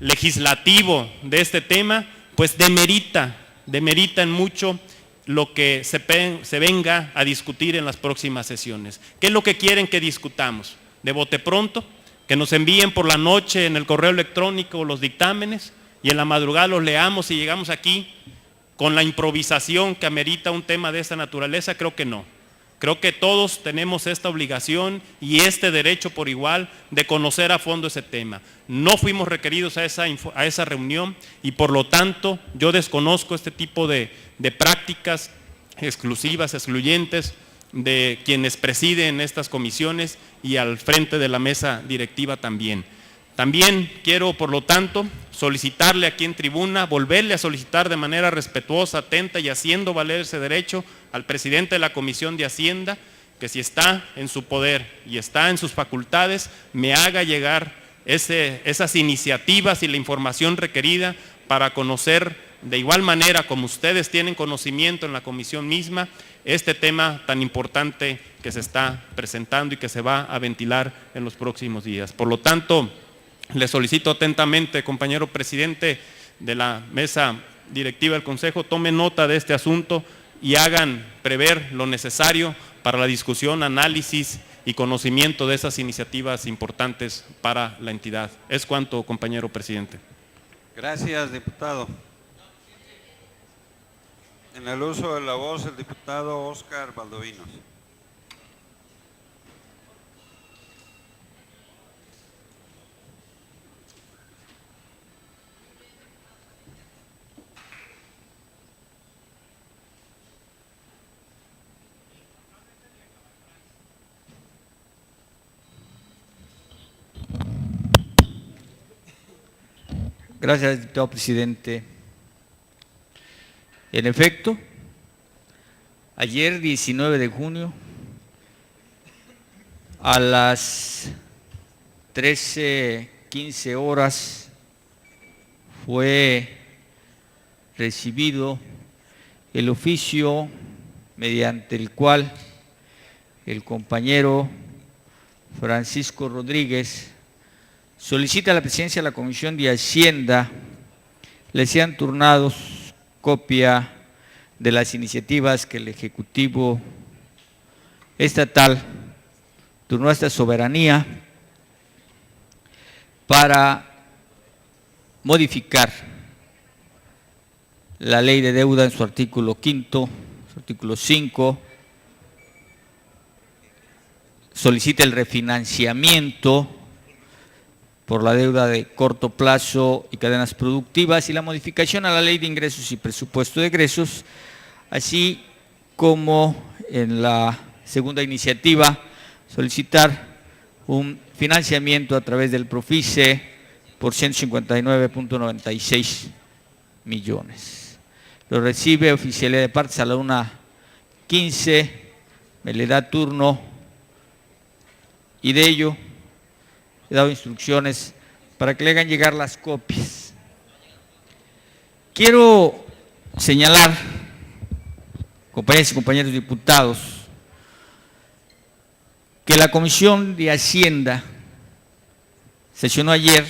legislativo de este tema, pues demerita en mucho lo que se venga a discutir en las próximas sesiones. ¿Qué es lo que quieren que discutamos? De bote pronto, que nos envíen por la noche en el correo electrónico los dictámenes y en la madrugada los leamos y llegamos aquí con la improvisación que amerita un tema de esta naturaleza. Creo que no. Creo que todos tenemos esta obligación y este derecho por igual de conocer a fondo ese tema. No fuimos requeridos a esa reunión y por lo tanto yo desconozco este tipo de prácticas exclusivas, excluyentes de quienes presiden estas comisiones y al frente de la mesa directiva también. También quiero, por lo tanto, solicitarle aquí en tribuna, volverle a solicitar de manera respetuosa, atenta y haciendo valer ese derecho al presidente de la Comisión de Hacienda, que si está en su poder y está en sus facultades, me haga llegar esas iniciativas y la información requerida para conocer de igual manera como ustedes tienen conocimiento en la comisión misma, este tema tan importante que se está presentando y que se va a ventilar en los próximos días. Por lo tanto, le solicito atentamente, compañero presidente de la mesa directiva del Consejo, tome nota de este asunto y hagan prever lo necesario para la discusión, análisis y conocimiento de esas iniciativas importantes para la entidad. Es cuanto, compañero presidente. Gracias, diputado. En el uso de la voz, el diputado Óscar Valdovinos. Gracias, diputado presidente. En efecto, ayer 19 de junio, a las 13:15 horas, fue recibido el oficio mediante el cual el compañero Francisco Rodríguez solicita a la presidencia de la Comisión de Hacienda le sean turnados copia de las iniciativas que el Ejecutivo Estatal turnó a esta soberanía para modificar la ley de deuda en su artículo 5, su artículo 5, solicita el refinanciamiento por la deuda de corto plazo y cadenas productivas y la modificación a la Ley de Ingresos y Presupuesto de Egresos, así como en la segunda iniciativa solicitar un financiamiento a través del Profice por 159.96 millones. Lo recibe oficialidad de partes a la 1:15, me le da turno y de ello he dado instrucciones para que le hagan llegar las copias. Quiero señalar, compañeras y compañeros diputados, que la Comisión de Hacienda sesionó ayer,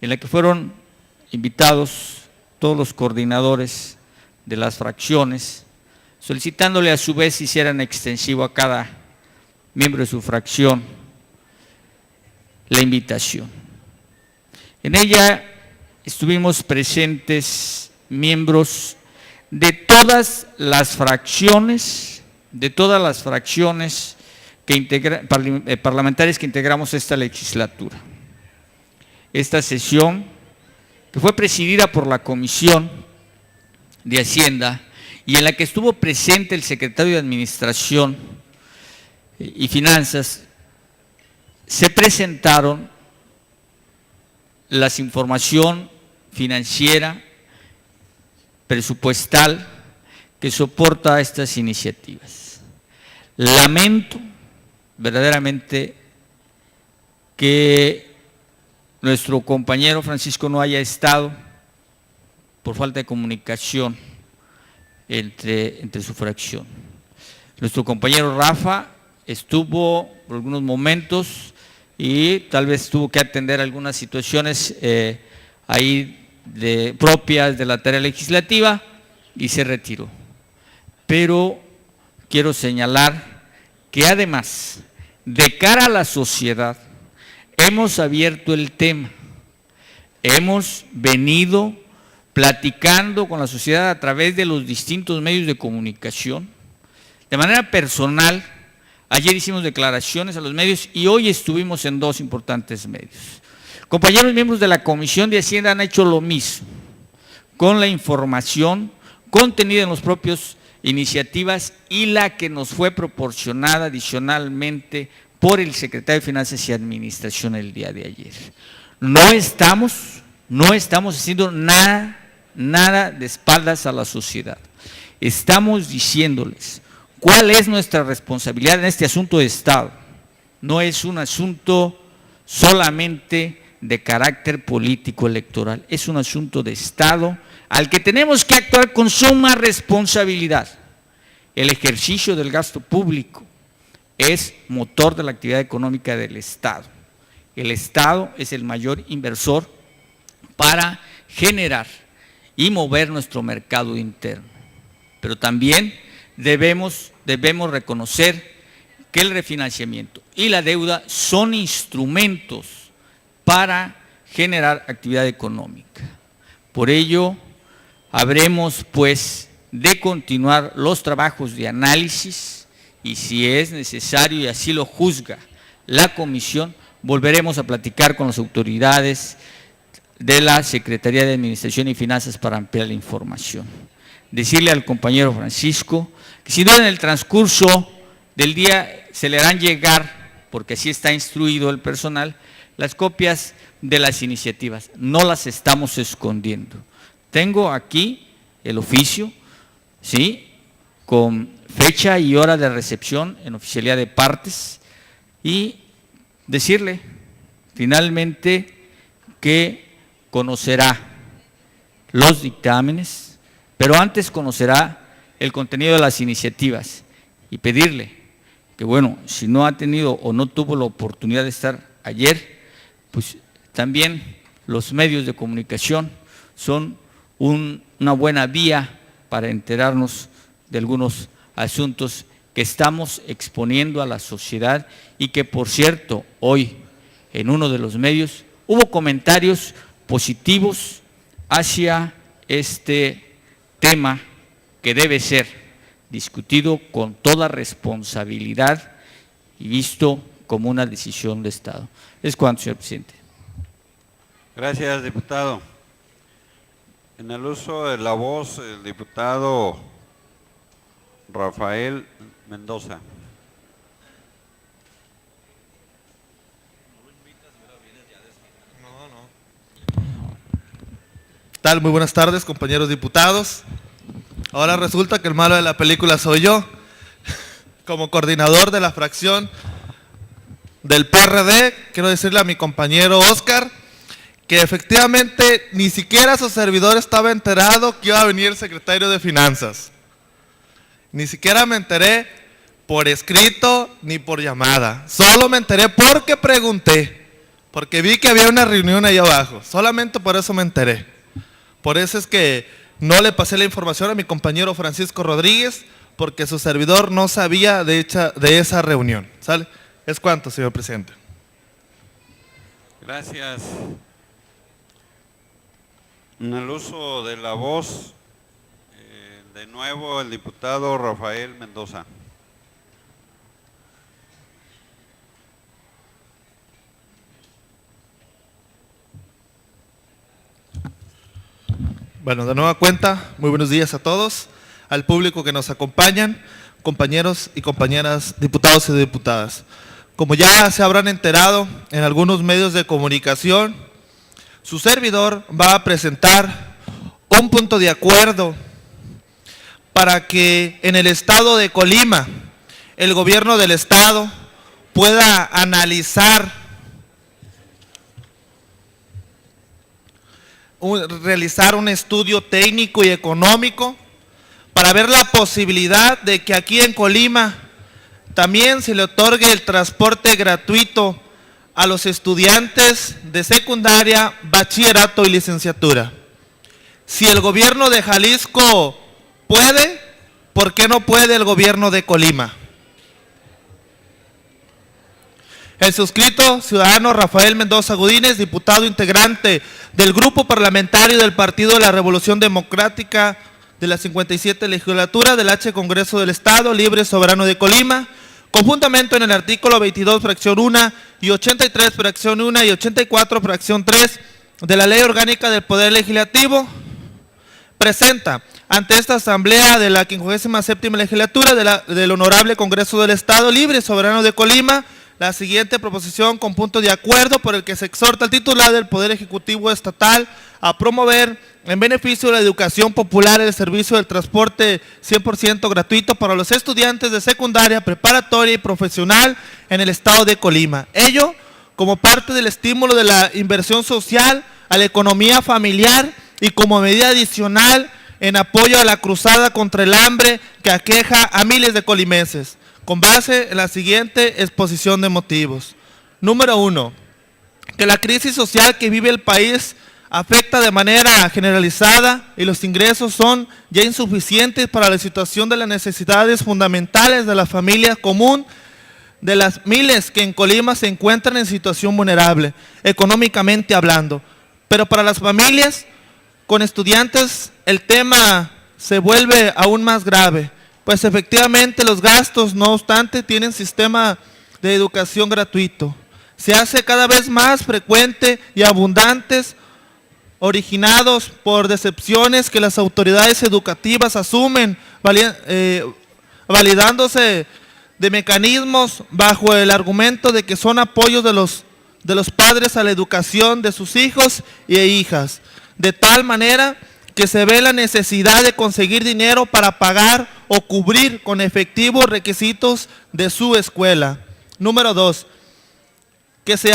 en la que fueron invitados todos los coordinadores de las fracciones, solicitándole a su vez hicieran extensivo a cada miembro de su fracción la invitación. En ella estuvimos presentes miembros de todas las fracciones, parlamentarias que integramos esta legislatura. Esta sesión, que fue presidida por la Comisión de Hacienda y en la que estuvo presente el secretario de Administración y Finanzas, se presentaron las información financiera, presupuestal que soporta estas iniciativas. Lamento verdaderamente que nuestro compañero Francisco no haya estado por falta de comunicación entre su fracción. Nuestro compañero Rafa estuvo por algunos momentos y tal vez tuvo que atender algunas situaciones ahí propias de la tarea legislativa y se retiró. Pero quiero señalar que además, de cara a la sociedad, hemos abierto el tema, hemos venido platicando con la sociedad a través de los distintos medios de comunicación. De manera personal, ayer hicimos declaraciones a los medios y hoy estuvimos en dos importantes medios. Compañeros miembros de la Comisión de Hacienda han hecho lo mismo con la información contenida en las propias iniciativas y la que nos fue proporcionada adicionalmente por el secretario de Finanzas y Administración el día de ayer. No estamos haciendo nada de espaldas a la sociedad. Estamos diciéndoles cuál es nuestra responsabilidad en este asunto de Estado. No es un asunto solamente de carácter político electoral. Es un asunto de Estado al que tenemos que actuar con suma responsabilidad. El ejercicio del gasto público es motor de la actividad económica del Estado. El Estado es el mayor inversor para generar y mover nuestro mercado interno. Pero también debemos reconocer que el refinanciamiento y la deuda son instrumentos para generar actividad económica. Por ello, habremos pues de continuar los trabajos de análisis y si es necesario y así lo juzga la comisión, volveremos a platicar con las autoridades de la Secretaría de Administración y Finanzas para ampliar la información. Decirle al compañero Francisco que si no en el transcurso del día se le harán llegar, porque así está instruido el personal, las copias de las iniciativas. No las estamos escondiendo. Tengo aquí el oficio, ¿sí?, con fecha y hora de recepción en oficialía de partes y decirle finalmente que conocerá los dictámenes, pero antes conocerá el contenido de las iniciativas y pedirle que, bueno, si no ha tenido o no tuvo la oportunidad de estar ayer, pues también los medios de comunicación son una buena vía para enterarnos de algunos asuntos que estamos exponiendo a la sociedad y que, por cierto, hoy en uno de los medios hubo comentarios positivos hacia este tema que debe ser discutido con toda responsabilidad y visto como una decisión de Estado. Es cuanto, señor presidente. Gracias, diputado. En el uso de la voz, el diputado Rafael Mendoza. ¿Qué tal? Muy buenas tardes, compañeros diputados. Ahora resulta que el malo de la película soy yo. Como coordinador de la fracción del PRD, quiero decirle a mi compañero Óscar que efectivamente ni siquiera su servidor estaba enterado que iba a venir el secretario de Finanzas. Ni siquiera me enteré por escrito ni por llamada. Solo me enteré porque pregunté, porque vi que había una reunión ahí abajo. Solamente por eso me enteré. Por eso es que no le pasé la información a mi compañero Francisco Rodríguez, porque su servidor no sabía de esa reunión. ¿Sale? Es cuanto, señor presidente. Gracias. En el uso de la voz, de nuevo el diputado Rafael Mendoza. Bueno, de nueva cuenta, muy buenos días a todos, al público que nos acompañan, compañeros y compañeras diputados y diputadas. Como ya se habrán enterado en algunos medios de comunicación, su servidor va a presentar un punto de acuerdo para que en el estado de Colima, el gobierno del estado pueda realizar un estudio técnico y económico para ver la posibilidad de que aquí en Colima también se le otorgue el transporte gratuito a los estudiantes de secundaria, bachillerato y licenciatura. Si el gobierno de Jalisco puede, ¿por qué no puede el gobierno de Colima? El suscrito ciudadano Rafael Mendoza Godínez, diputado integrante del Grupo Parlamentario del Partido de la Revolución Democrática de la 57 legislatura del H Congreso del Estado Libre y Soberano de Colima, conjuntamente en el artículo 22, fracción 1 y 83, fracción 1 y 84, fracción 3 de la Ley Orgánica del Poder Legislativo, presenta ante esta Asamblea de la 57ª legislatura del Honorable Congreso del Estado Libre y Soberano de Colima la siguiente proposición con punto de acuerdo por el que se exhorta al titular del Poder Ejecutivo Estatal a promover en beneficio de la educación popular el servicio del transporte 100% gratuito para los estudiantes de secundaria, preparatoria y profesional en el estado de Colima. Ello como parte del estímulo de la inversión social a la economía familiar y como medida adicional en apoyo a la cruzada contra el hambre que aqueja a miles de colimenses, con base en la siguiente exposición de motivos. Número 1, que la crisis social que vive el país afecta de manera generalizada y los ingresos son ya insuficientes para la situación de las necesidades fundamentales de la familia común, de las miles que en Colima se encuentran en situación vulnerable, económicamente hablando. Pero para las familias con estudiantes el tema se vuelve aún más grave, pues efectivamente los gastos, no obstante, tienen sistema de educación gratuito. Se hace cada vez más frecuente y abundantes, originados por decepciones que las autoridades educativas asumen, validándose de mecanismos bajo el argumento de que son apoyos de los padres a la educación de sus hijos e hijas, de tal manera que se ve la necesidad de conseguir dinero para pagar o cubrir con efectivo requisitos de su escuela. Número 2, que se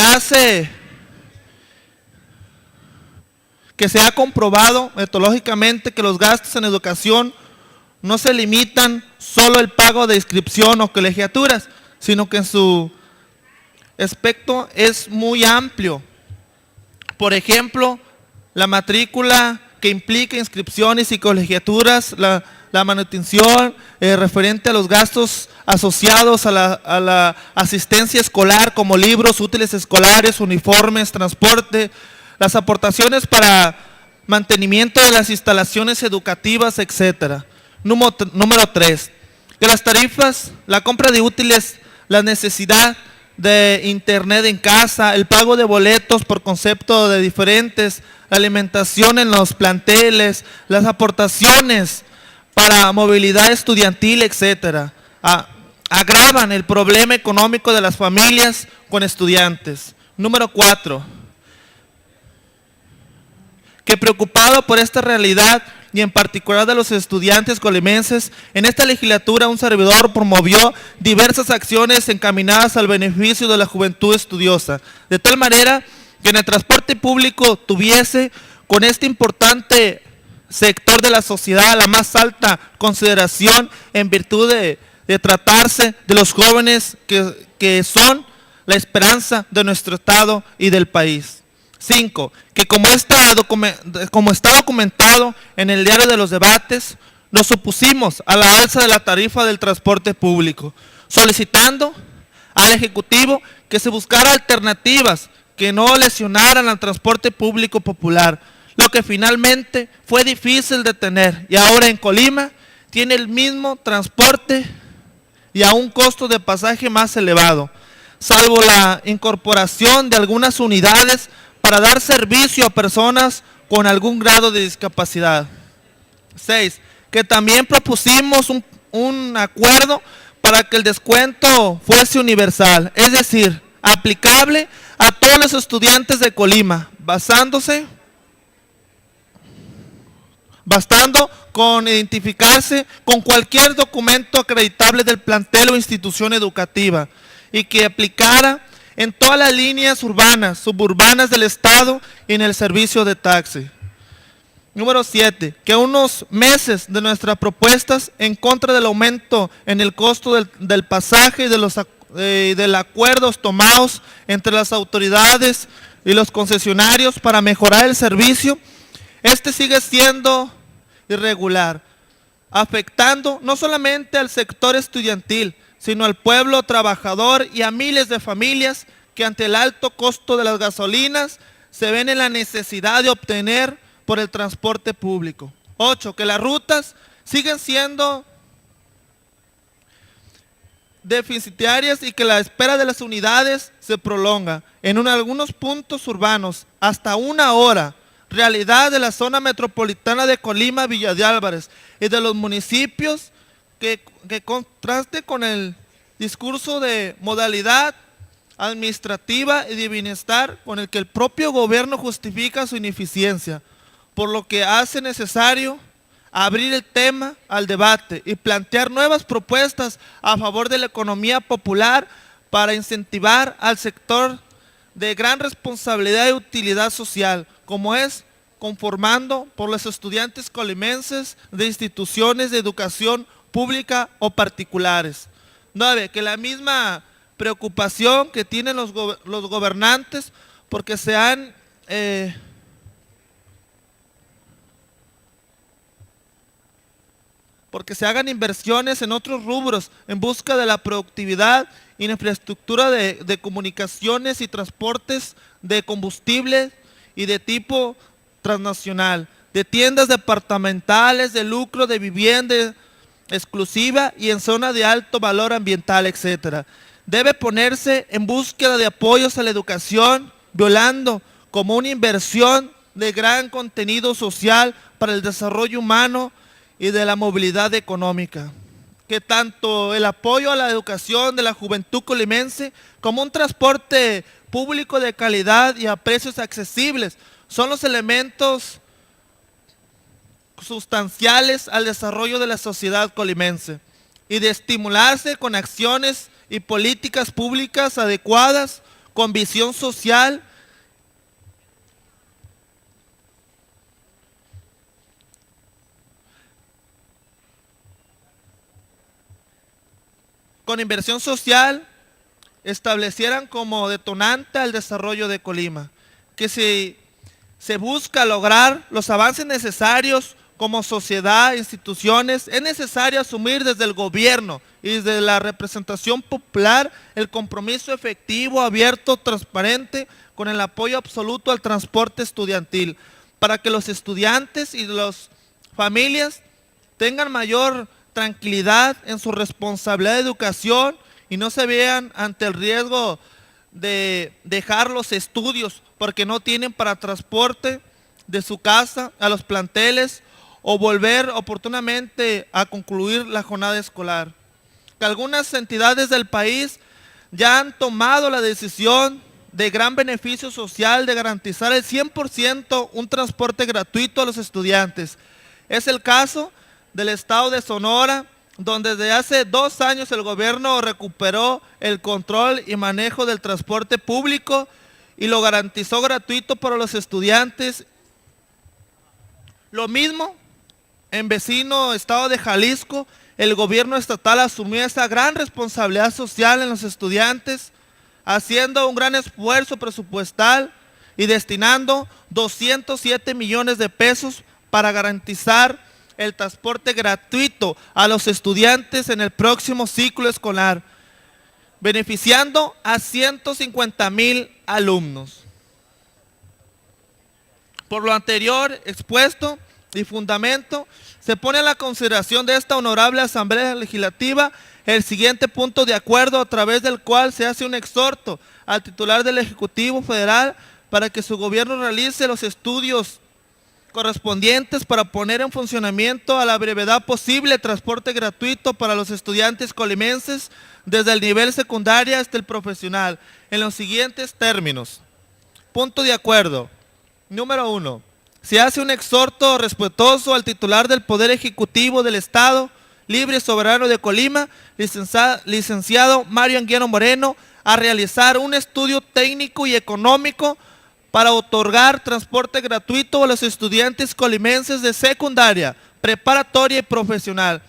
ha comprobado metodológicamente que los gastos en educación no se limitan solo al pago de inscripción o colegiaturas, sino que en su aspecto es muy amplio. Por ejemplo, la matrícula que implica inscripciones y colegiaturas, la manutención referente a los gastos asociados a la asistencia escolar como libros, útiles escolares, uniformes, transporte, las aportaciones para mantenimiento de las instalaciones educativas, etc. Número 3, que las tarifas, la compra de útiles, la necesidad de internet en casa, el pago de boletos por concepto de diferentes, la alimentación en los planteles, las aportaciones para movilidad estudiantil, etc. Agravan el problema económico de las familias con estudiantes. Número 4, que preocupado por esta realidad y en particular de los estudiantes colimenses, en esta legislatura un servidor promovió diversas acciones encaminadas al beneficio de la juventud estudiosa, de tal manera que en el transporte público tuviese con este importante sector de la sociedad la más alta consideración en virtud de tratarse de los jóvenes que son la esperanza de nuestro Estado y del país. 5, que como está documentado en el diario de los debates, nos opusimos a la alza de la tarifa del transporte público, solicitando al Ejecutivo que se buscara alternativas que no lesionaran al transporte público popular, lo que finalmente fue difícil de tener y ahora en Colima tiene el mismo transporte y a un costo de pasaje más elevado, salvo la incorporación de algunas unidades para dar servicio a personas con algún grado de discapacidad. 6, que también propusimos un acuerdo para que el descuento fuese universal, es decir, aplicable a todos los estudiantes de Colima, bastando con identificarse con cualquier documento acreditable del plantel o institución educativa y que aplicara en todas las líneas urbanas, suburbanas del Estado y en el servicio de taxi. Número 7, que a unos meses de nuestras propuestas en contra del aumento en el costo del pasaje y de los acuerdos tomados entre las autoridades y los concesionarios para mejorar el servicio, este sigue siendo irregular, afectando no solamente al sector estudiantil, sino al pueblo trabajador y a miles de familias que ante el alto costo de las gasolinas se ven en la necesidad de obtener por el transporte público. 8, que las rutas siguen siendo deficitarias y que la espera de las unidades se prolonga, en algunos puntos urbanos hasta 1 hora, realidad de la zona metropolitana de Colima, Villa de Álvarez y de los municipios que contraste con el discurso de modalidad administrativa y de bienestar con el que el propio gobierno justifica su ineficiencia, por lo que hace necesario abrir el tema al debate y plantear nuevas propuestas a favor de la economía popular para incentivar al sector de gran responsabilidad y utilidad social, como es conformando por los estudiantes colimenses de instituciones de educación pública o particulares. 9. Que la misma preocupación que tienen los gobernantes porque se hagan inversiones en otros rubros en busca de la productividad y en infraestructura de comunicaciones y transportes de combustible y de tipo transnacional, de tiendas departamentales, de lucro, de vivienda exclusiva y en zona de alto valor ambiental, etc. Debe ponerse en búsqueda de apoyos a la educación, violando como una inversión de gran contenido social para el desarrollo humano y de la movilidad económica. Que tanto el apoyo a la educación de la juventud colimense como un transporte público de calidad y a precios accesibles son los elementos sustanciales al desarrollo de la sociedad colimense y de estimularse con acciones y políticas públicas adecuadas, con visión social con inversión social, establecieran como detonante al desarrollo de Colima, que si se busca lograr los avances necesarios como sociedad, instituciones, es necesario asumir desde el gobierno y desde la representación popular el compromiso efectivo, abierto, transparente, con el apoyo absoluto al transporte estudiantil, para que los estudiantes y las familias tengan mayor tranquilidad en su responsabilidad de educación y no se vean ante el riesgo de dejar los estudios porque no tienen para transporte de su casa a los planteles o volver oportunamente a concluir la jornada escolar. Que algunas entidades del país ya han tomado la decisión de gran beneficio social de garantizar el 100% un transporte gratuito a los estudiantes. Es el caso del estado de Sonora, donde desde hace 2 años el gobierno recuperó el control y manejo del transporte público y lo garantizó gratuito para los estudiantes. Lo mismo en vecino estado de Jalisco, el gobierno estatal asumió esa gran responsabilidad social en los estudiantes, haciendo un gran esfuerzo presupuestal y destinando 207 millones de pesos para garantizar el transporte gratuito a los estudiantes en el próximo ciclo escolar, beneficiando a 150,000 alumnos. Por lo anterior expuesto y fundamento, se pone a la consideración de esta honorable Asamblea Legislativa el siguiente punto de acuerdo a través del cual se hace un exhorto al titular del Ejecutivo Federal para que su gobierno realice los estudios correspondientes para poner en funcionamiento a la brevedad posible transporte gratuito para los estudiantes colimenses desde el nivel secundaria hasta el profesional, en los siguientes términos. Punto de acuerdo. Número 1. Se hace un exhorto respetuoso al titular del Poder Ejecutivo del Estado, Libre y Soberano de Colima, licenciado Mario Anguiano Moreno, a realizar un estudio técnico y económico para otorgar transporte gratuito a los estudiantes colimenses de secundaria, preparatoria y profesional,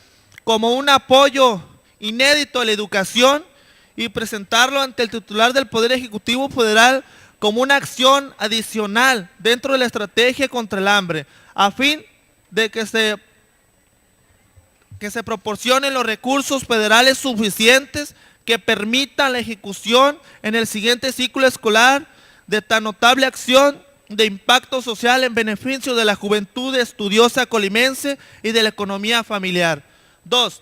como un apoyo inédito a la educación y presentarlo ante el titular del Poder Ejecutivo Federal como una acción adicional dentro de la estrategia contra el hambre, a fin de que se proporcionen los recursos federales suficientes que permitan la ejecución en el siguiente ciclo escolar de tan notable acción de impacto social en beneficio de la juventud estudiosa colimense y de la economía familiar. 2.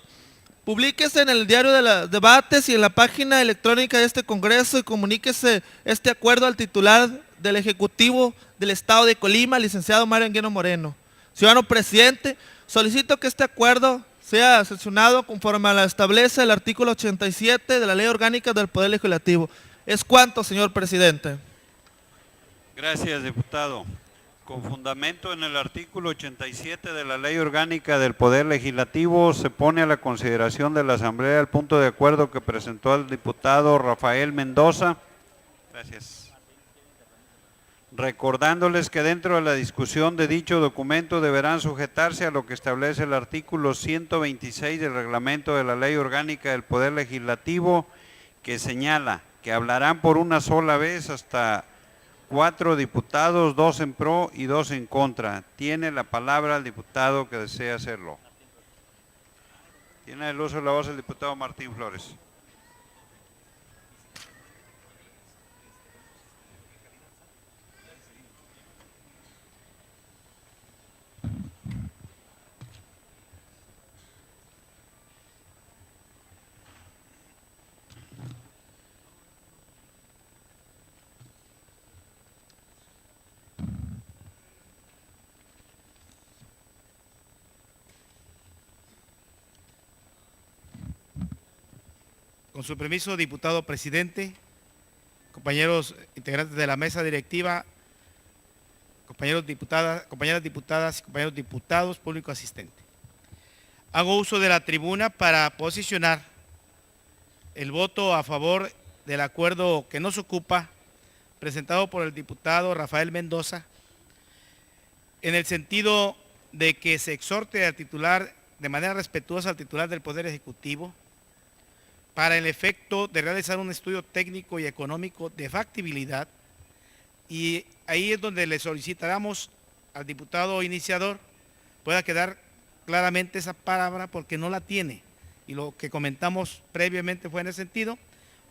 Publíquese en el diario de los debates y en la página electrónica de este Congreso y comuníquese este acuerdo al titular del Ejecutivo del Estado de Colima, licenciado Mario Anguiano Moreno. Ciudadano Presidente, solicito que este acuerdo sea sesionado conforme a la establece el artículo 87 de la Ley Orgánica del Poder Legislativo. Es cuanto, señor Presidente. Gracias, diputado. Con fundamento en el artículo 87 de la Ley Orgánica del Poder Legislativo, se pone a la consideración de la Asamblea el punto de acuerdo que presentó el diputado Rafael Mendoza. Gracias. recordándoles que dentro de la discusión de dicho documento deberán sujetarse a lo que establece el artículo 126 del reglamento de la Ley Orgánica del Poder Legislativo, que señala que hablarán por una sola vez hasta 4 diputados, 2 en pro y 2 en contra. Tiene la palabra el diputado que desea hacerlo. Tiene el uso de la voz el diputado Martín Flores. Con su permiso, diputado presidente, compañeros integrantes de la mesa directiva, compañeras diputadas y compañeros diputados, público asistente. Hago uso de la tribuna para posicionar el voto a favor del acuerdo que nos ocupa, presentado por el diputado Rafael Mendoza, en el sentido de que se exhorte al titular, de manera respetuosa al titular del Poder Ejecutivo, para el efecto de realizar un estudio técnico y económico de factibilidad, y ahí es donde le solicitáramos al diputado iniciador pueda quedar claramente esa palabra, porque no la tiene, y lo que comentamos previamente fue en ese sentido,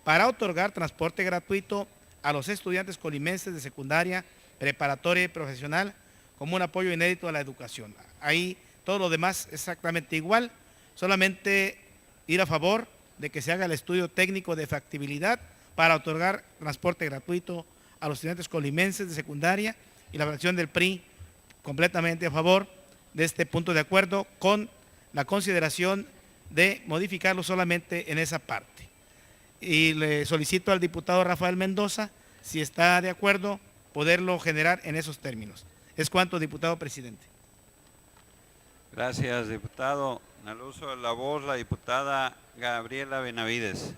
para otorgar transporte gratuito a los estudiantes colimenses de secundaria, preparatoria y profesional como un apoyo inédito a la educación. Ahí todo lo demás exactamente igual, solamente ir a favor de que se haga el estudio técnico de factibilidad para otorgar transporte gratuito a los estudiantes colimenses de secundaria, y la fracción del PRI completamente a favor de este punto de acuerdo, con la consideración de modificarlo solamente en esa parte. Y le solicito al diputado Rafael Mendoza, si está de acuerdo, poderlo generar en esos términos. Es cuanto, diputado presidente. Gracias, diputado. Al uso de la voz, la diputada Gabriela Benavides.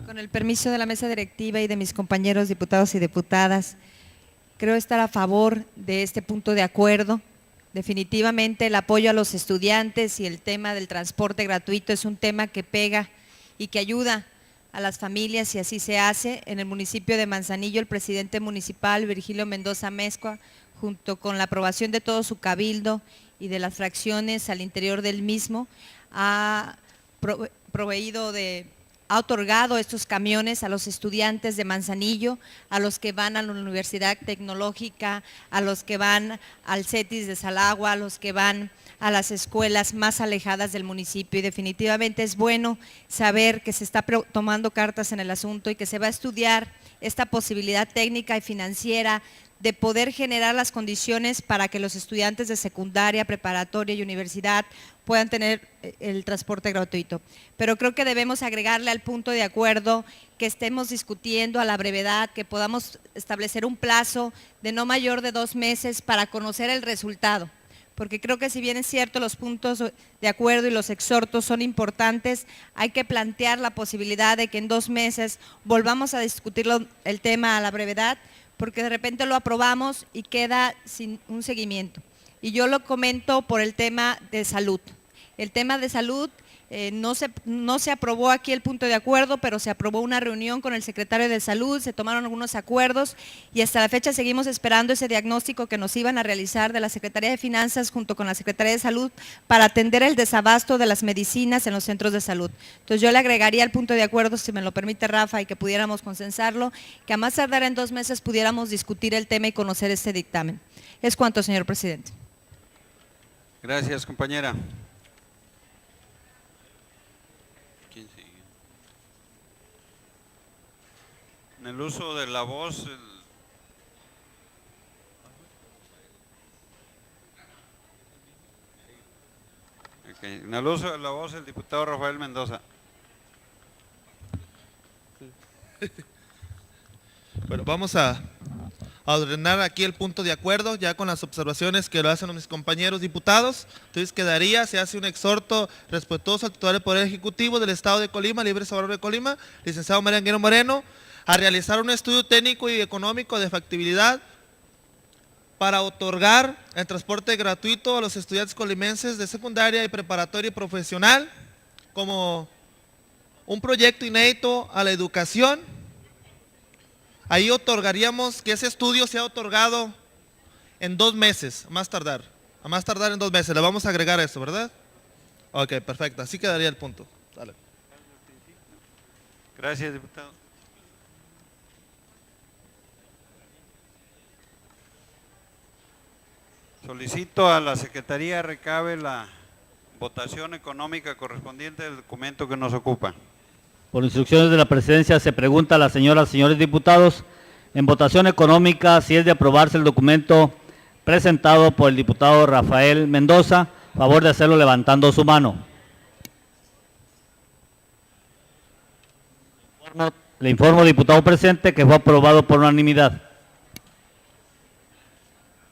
Con el permiso de la mesa directiva y de mis compañeros diputados y diputadas, creo estar a favor de este punto de acuerdo. Definitivamente el apoyo a los estudiantes y el tema del transporte gratuito es un tema que pega y que ayuda a las familias, y así se hace. En el municipio de Manzanillo, el presidente municipal, Virgilio Mendoza Mezcua, junto con la aprobación de todo su cabildo y de las fracciones al interior del mismo, ha otorgado estos camiones a los estudiantes de Manzanillo, a los que van a la Universidad Tecnológica, a los que van al CETIS de Salagua, a los que van a las escuelas más alejadas del municipio, y definitivamente es bueno saber que se está tomando cartas en el asunto y que se va a estudiar esta posibilidad técnica y financiera de poder generar las condiciones para que los estudiantes de secundaria, preparatoria y universidad puedan tener el transporte gratuito. Pero creo que debemos agregarle al punto de acuerdo que estemos discutiendo a la brevedad, que podamos establecer un plazo de no mayor de 2 meses para conocer el resultado, porque creo que si bien es cierto los puntos de acuerdo y los exhortos son importantes, hay que plantear la posibilidad de que en 2 meses volvamos a discutir el tema a la brevedad, porque de repente lo aprobamos y queda sin un seguimiento. Y yo lo comento por el tema de salud. El tema de salud no se aprobó aquí el punto de acuerdo, pero se aprobó una reunión con el secretario de Salud, se tomaron algunos acuerdos y hasta la fecha seguimos esperando ese diagnóstico que nos iban a realizar de la Secretaría de Finanzas junto con la Secretaría de Salud para atender el desabasto de las medicinas en los centros de salud. Entonces yo le agregaría al punto de acuerdo, si me lo permite Rafa, y que pudiéramos consensarlo, que a más tardar en 2 meses pudiéramos discutir el tema y conocer este dictamen. Es cuanto, señor presidente. Gracias, compañera. ¿Quién sigue? En el uso de la voz, en el uso de la voz, el diputado Rafael Mendoza. Bueno, vamos a a ordenar aquí el punto de acuerdo, ya con las observaciones que lo hacen mis compañeros diputados. Entonces quedaría, se hace un exhorto respetuoso al titular del Poder Ejecutivo del Estado de Colima, Libre Salvador de Colima, licenciado María Anguero Moreno, a realizar un estudio técnico y económico de factibilidad para otorgar el transporte gratuito a los estudiantes colimenses de secundaria y preparatoria y profesional como un proyecto inédito a la educación. Ahí otorgaríamos que ese estudio sea otorgado en 2 meses, a más tardar en 2 meses. Le vamos a agregar eso, ¿verdad? Ok, perfecto, así quedaría el punto. Dale. Gracias, diputado. Solicito a la Secretaría recabe la votación económica correspondiente del documento que nos ocupa. Por instrucciones de la presidencia se pregunta a las señoras y señores diputados, en votación económica, si es de aprobarse el documento presentado por el diputado Rafael Mendoza, favor de hacerlo levantando su mano. Le informo, diputado presente, que fue aprobado por unanimidad.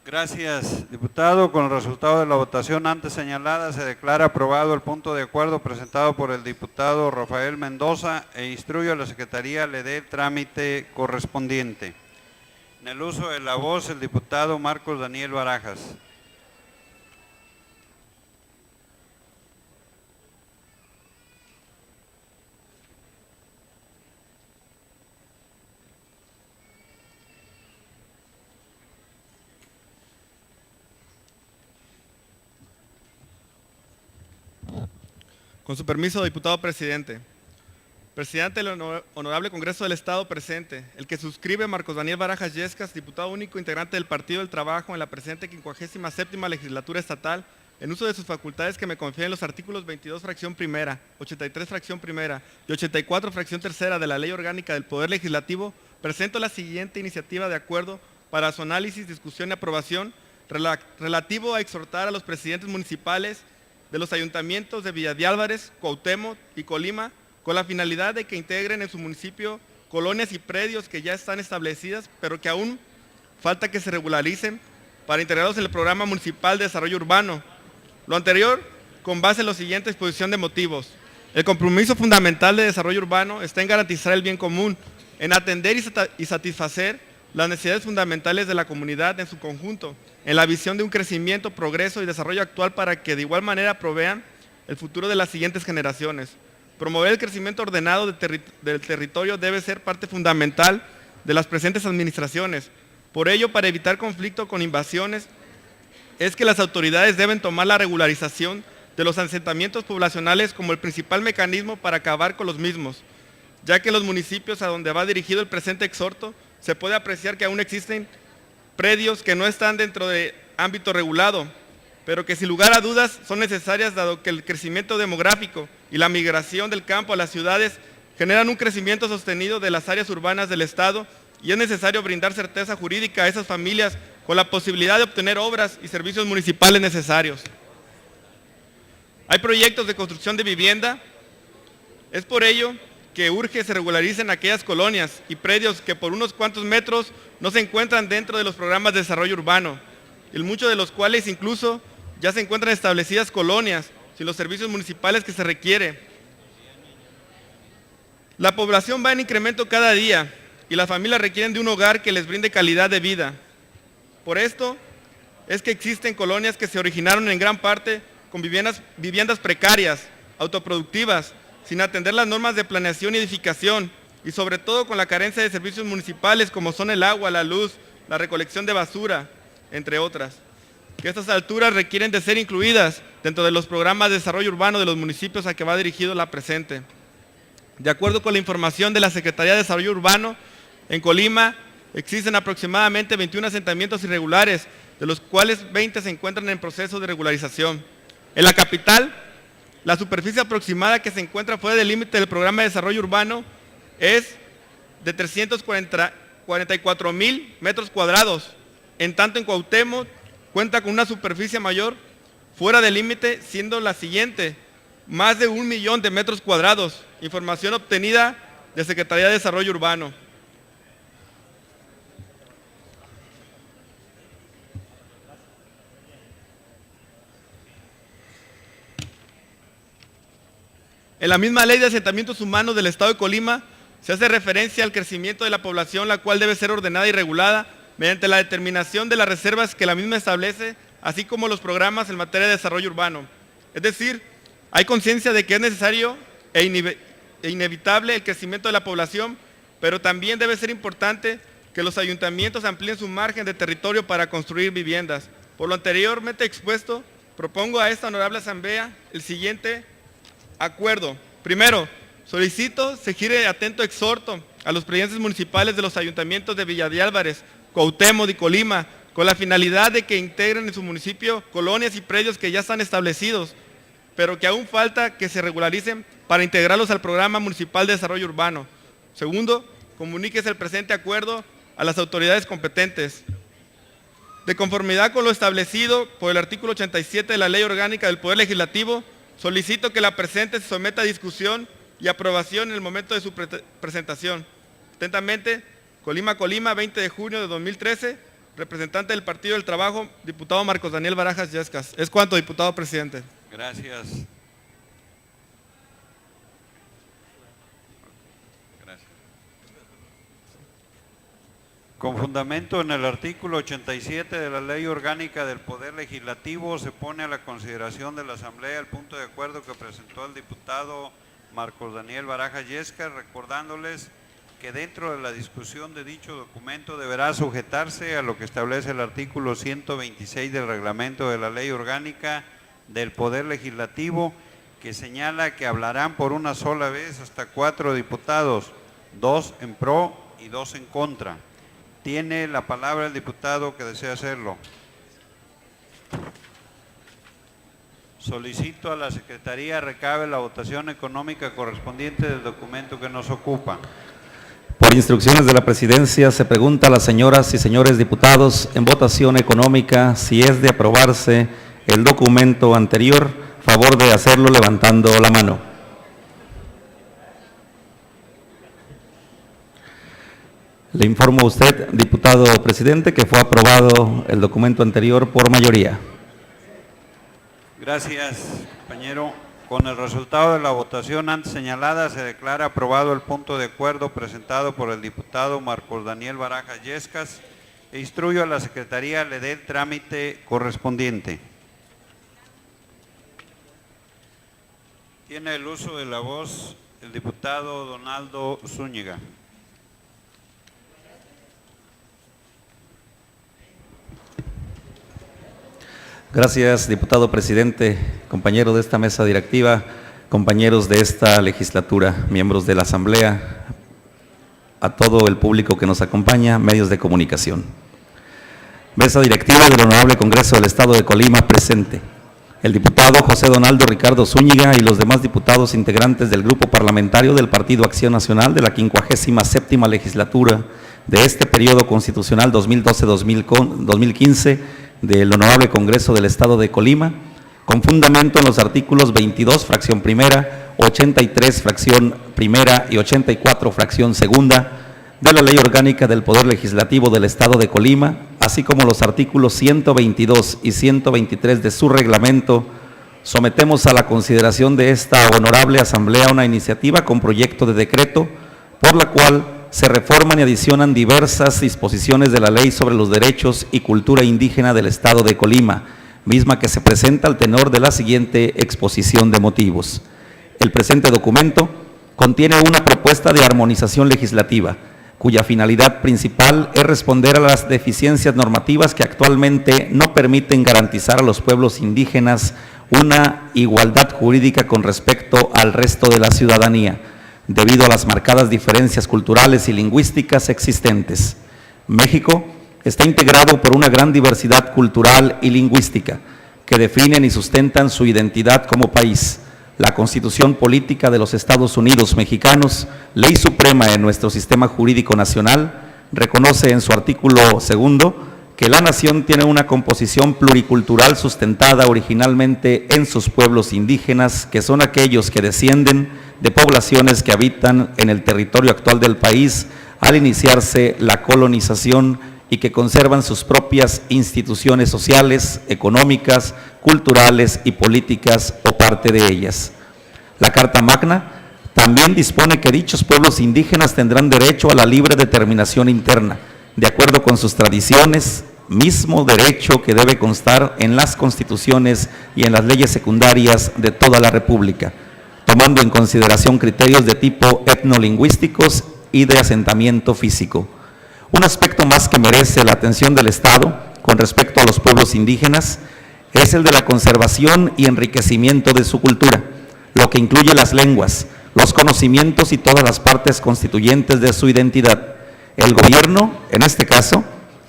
Gracias, diputado. Con el resultado de la votación antes señalada, se declara aprobado el punto de acuerdo presentado por el diputado Rafael Mendoza e instruyo a la Secretaría le dé el trámite correspondiente. En el uso de la voz, el diputado Marcos Daniel Barajas. Con su permiso, diputado presidente. Presidente del Honorable Congreso del Estado presente, el que suscribe Marcos Daniel Barajas Yescas, diputado único integrante del Partido del Trabajo en la presente 57ª legislatura estatal, en uso de sus facultades que me confieren los artículos 22 fracción primera, 83 fracción primera y 84 fracción tercera de la Ley Orgánica del Poder Legislativo, presento la siguiente iniciativa de acuerdo para su análisis, discusión y aprobación relativo a exhortar a los presidentes municipales de los ayuntamientos de Villa de Álvarez, Cuauhtémoc y Colima, con la finalidad de que integren en su municipio colonias y predios que ya están establecidas, pero que aún falta que se regularicen para integrarlos en el Programa Municipal de Desarrollo Urbano. Lo anterior, con base en la siguiente exposición de motivos. El compromiso fundamental de desarrollo urbano está en garantizar el bien común, en atender y satisfacer las necesidades fundamentales de la comunidad en su conjunto, en la visión de un crecimiento, progreso y desarrollo actual para que de igual manera provean el futuro de las siguientes generaciones. Promover el crecimiento ordenado del territorio debe ser parte fundamental de las presentes administraciones. Por ello, para evitar conflicto con invasiones, es que las autoridades deben tomar la regularización de los asentamientos poblacionales como el principal mecanismo para acabar con los mismos, ya que en los municipios a donde va dirigido el presente exhorto, se puede apreciar que aún existen predios que no están dentro de ámbito regulado, pero que sin lugar a dudas son necesarias dado que el crecimiento demográfico y la migración del campo a las ciudades generan un crecimiento sostenido de las áreas urbanas del Estado y es necesario brindar certeza jurídica a esas familias con la posibilidad de obtener obras y servicios municipales necesarios. Hay proyectos de construcción de vivienda, es por ello que urge se regularicen aquellas colonias y predios que por unos cuantos metros no se encuentran dentro de los programas de desarrollo urbano, y muchos de los cuales incluso ya se encuentran establecidas colonias sin los servicios municipales que se requiere. La población va en incremento cada día y las familias requieren de un hogar que les brinde calidad de vida. Por esto es que existen colonias que se originaron en gran parte con viviendas precarias, autoproductivas, sin atender las normas de planeación y edificación, y sobre todo con la carencia de servicios municipales como son el agua, la luz, la recolección de basura, entre otras, que a estas alturas requieren de ser incluidas dentro de los programas de desarrollo urbano de los municipios a que va dirigido la presente. De acuerdo con la información de la Secretaría de Desarrollo Urbano, en Colima existen aproximadamente 21 asentamientos irregulares, de los cuales 20 se encuentran en proceso de regularización. En la capital, la superficie aproximada que se encuentra fuera del límite del programa de desarrollo urbano es de 344,000 metros cuadrados. En tanto, en Cuauhtémoc cuenta con una superficie mayor fuera del límite, siendo la siguiente, más de 1 millón de metros cuadrados. Información obtenida de Secretaría de Desarrollo Urbano. En la misma Ley de Asentamientos Humanos del Estado de Colima se hace referencia al crecimiento de la población, la cual debe ser ordenada y regulada mediante la determinación de las reservas que la misma establece, así como los programas en materia de desarrollo urbano. Es decir, hay conciencia de que es necesario e inevitable el crecimiento de la población, pero también debe ser importante que los ayuntamientos amplíen su margen de territorio para construir viviendas. Por lo anteriormente expuesto, propongo a esta honorable asamblea el siguiente acuerdo. Primero, solicito se gire atento exhorto a los presidentes municipales de los ayuntamientos de Villa de Álvarez, Cuauhtémoc y Colima, con la finalidad de que integren en su municipio colonias y predios que ya están establecidos, pero que aún falta que se regularicen para integrarlos al Programa Municipal de Desarrollo Urbano. Segundo, comuníquese el presente acuerdo a las autoridades competentes. De conformidad con lo establecido por el artículo 87 de la Ley Orgánica del Poder Legislativo, solicito que la presente se someta a discusión y aprobación en el momento de su presentación. Atentamente, Colima, 20 de junio de 2013, representante del Partido del Trabajo, diputado Marcos Daniel Barajas Yescas. Es cuanto, diputado presidente. Gracias. Con fundamento en el artículo 87 de la Ley Orgánica del Poder Legislativo, se pone a la consideración de la Asamblea el punto de acuerdo que presentó el diputado Marcos Daniel Barajas Yescas, recordándoles que dentro de la discusión de dicho documento deberá sujetarse a lo que establece el artículo 126 del reglamento de la Ley Orgánica del Poder Legislativo, que señala que hablarán por una sola vez hasta 4 diputados, 2 en pro y 2 en contra. Tiene la palabra el diputado que desea hacerlo. Solicito a la Secretaría recabe la votación económica correspondiente del documento que nos ocupa. Por instrucciones de la Presidencia, se pregunta a las señoras y señores diputados en votación económica si es de aprobarse el documento anterior, favor de hacerlo levantando la mano. Le informo a usted, diputado presidente, que fue aprobado el documento anterior por mayoría. Gracias, compañero. Con el resultado de la votación antes señalada, se declara aprobado el punto de acuerdo presentado por el diputado Marcos Daniel Barajas Yescas e instruyo a la Secretaría le dé el trámite correspondiente. Tiene el uso de la voz el diputado Donaldo Zúñiga. Gracias, diputado presidente, compañero de esta mesa directiva, compañeros de esta legislatura, miembros de la Asamblea, a todo el público que nos acompaña, medios de comunicación. Mesa directiva del Honorable Congreso del Estado de Colima presente. El diputado José Donaldo Ricardo Zúñiga y los demás diputados integrantes del Grupo Parlamentario del Partido Acción Nacional de la 57ª legislatura de este periodo constitucional 2012-2015 del Honorable Congreso del Estado de Colima, con fundamento en los artículos 22, fracción primera, 83, fracción primera y 84, fracción segunda de la Ley Orgánica del Poder Legislativo del Estado de Colima, así como los artículos 122 y 123 de su reglamento, sometemos a la consideración de esta honorable Asamblea una iniciativa con proyecto de decreto por la cual se reforman y adicionan diversas disposiciones de la Ley sobre los derechos y cultura indígena del Estado de Colima, misma que se presenta al tenor de la siguiente exposición de motivos. El presente documento contiene una propuesta de armonización legislativa, cuya finalidad principal es responder a las deficiencias normativas que actualmente no permiten garantizar a los pueblos indígenas una igualdad jurídica con respecto al resto de la ciudadanía, debido a las marcadas diferencias culturales y lingüísticas existentes. México está integrado por una gran diversidad cultural y lingüística que definen y sustentan su identidad como país. La Constitución Política de los Estados Unidos Mexicanos, ley suprema en nuestro sistema jurídico nacional, reconoce en su artículo segundo que la nación tiene una composición pluricultural sustentada originalmente en sus pueblos indígenas, que son aquellos que descienden de poblaciones que habitan en el territorio actual del país al iniciarse la colonización y que conservan sus propias instituciones sociales, económicas, culturales y políticas o parte de ellas. La Carta Magna también dispone que dichos pueblos indígenas tendrán derecho a la libre determinación interna, de acuerdo con sus tradiciones, mismo derecho que debe constar en las constituciones y en las leyes secundarias de toda la República, tomando en consideración criterios de tipo etnolingüísticos y de asentamiento físico. Un aspecto más que merece la atención del Estado con respecto a los pueblos indígenas es el de la conservación y enriquecimiento de su cultura, lo que incluye las lenguas, los conocimientos y todas las partes constituyentes de su identidad. El gobierno, en este caso,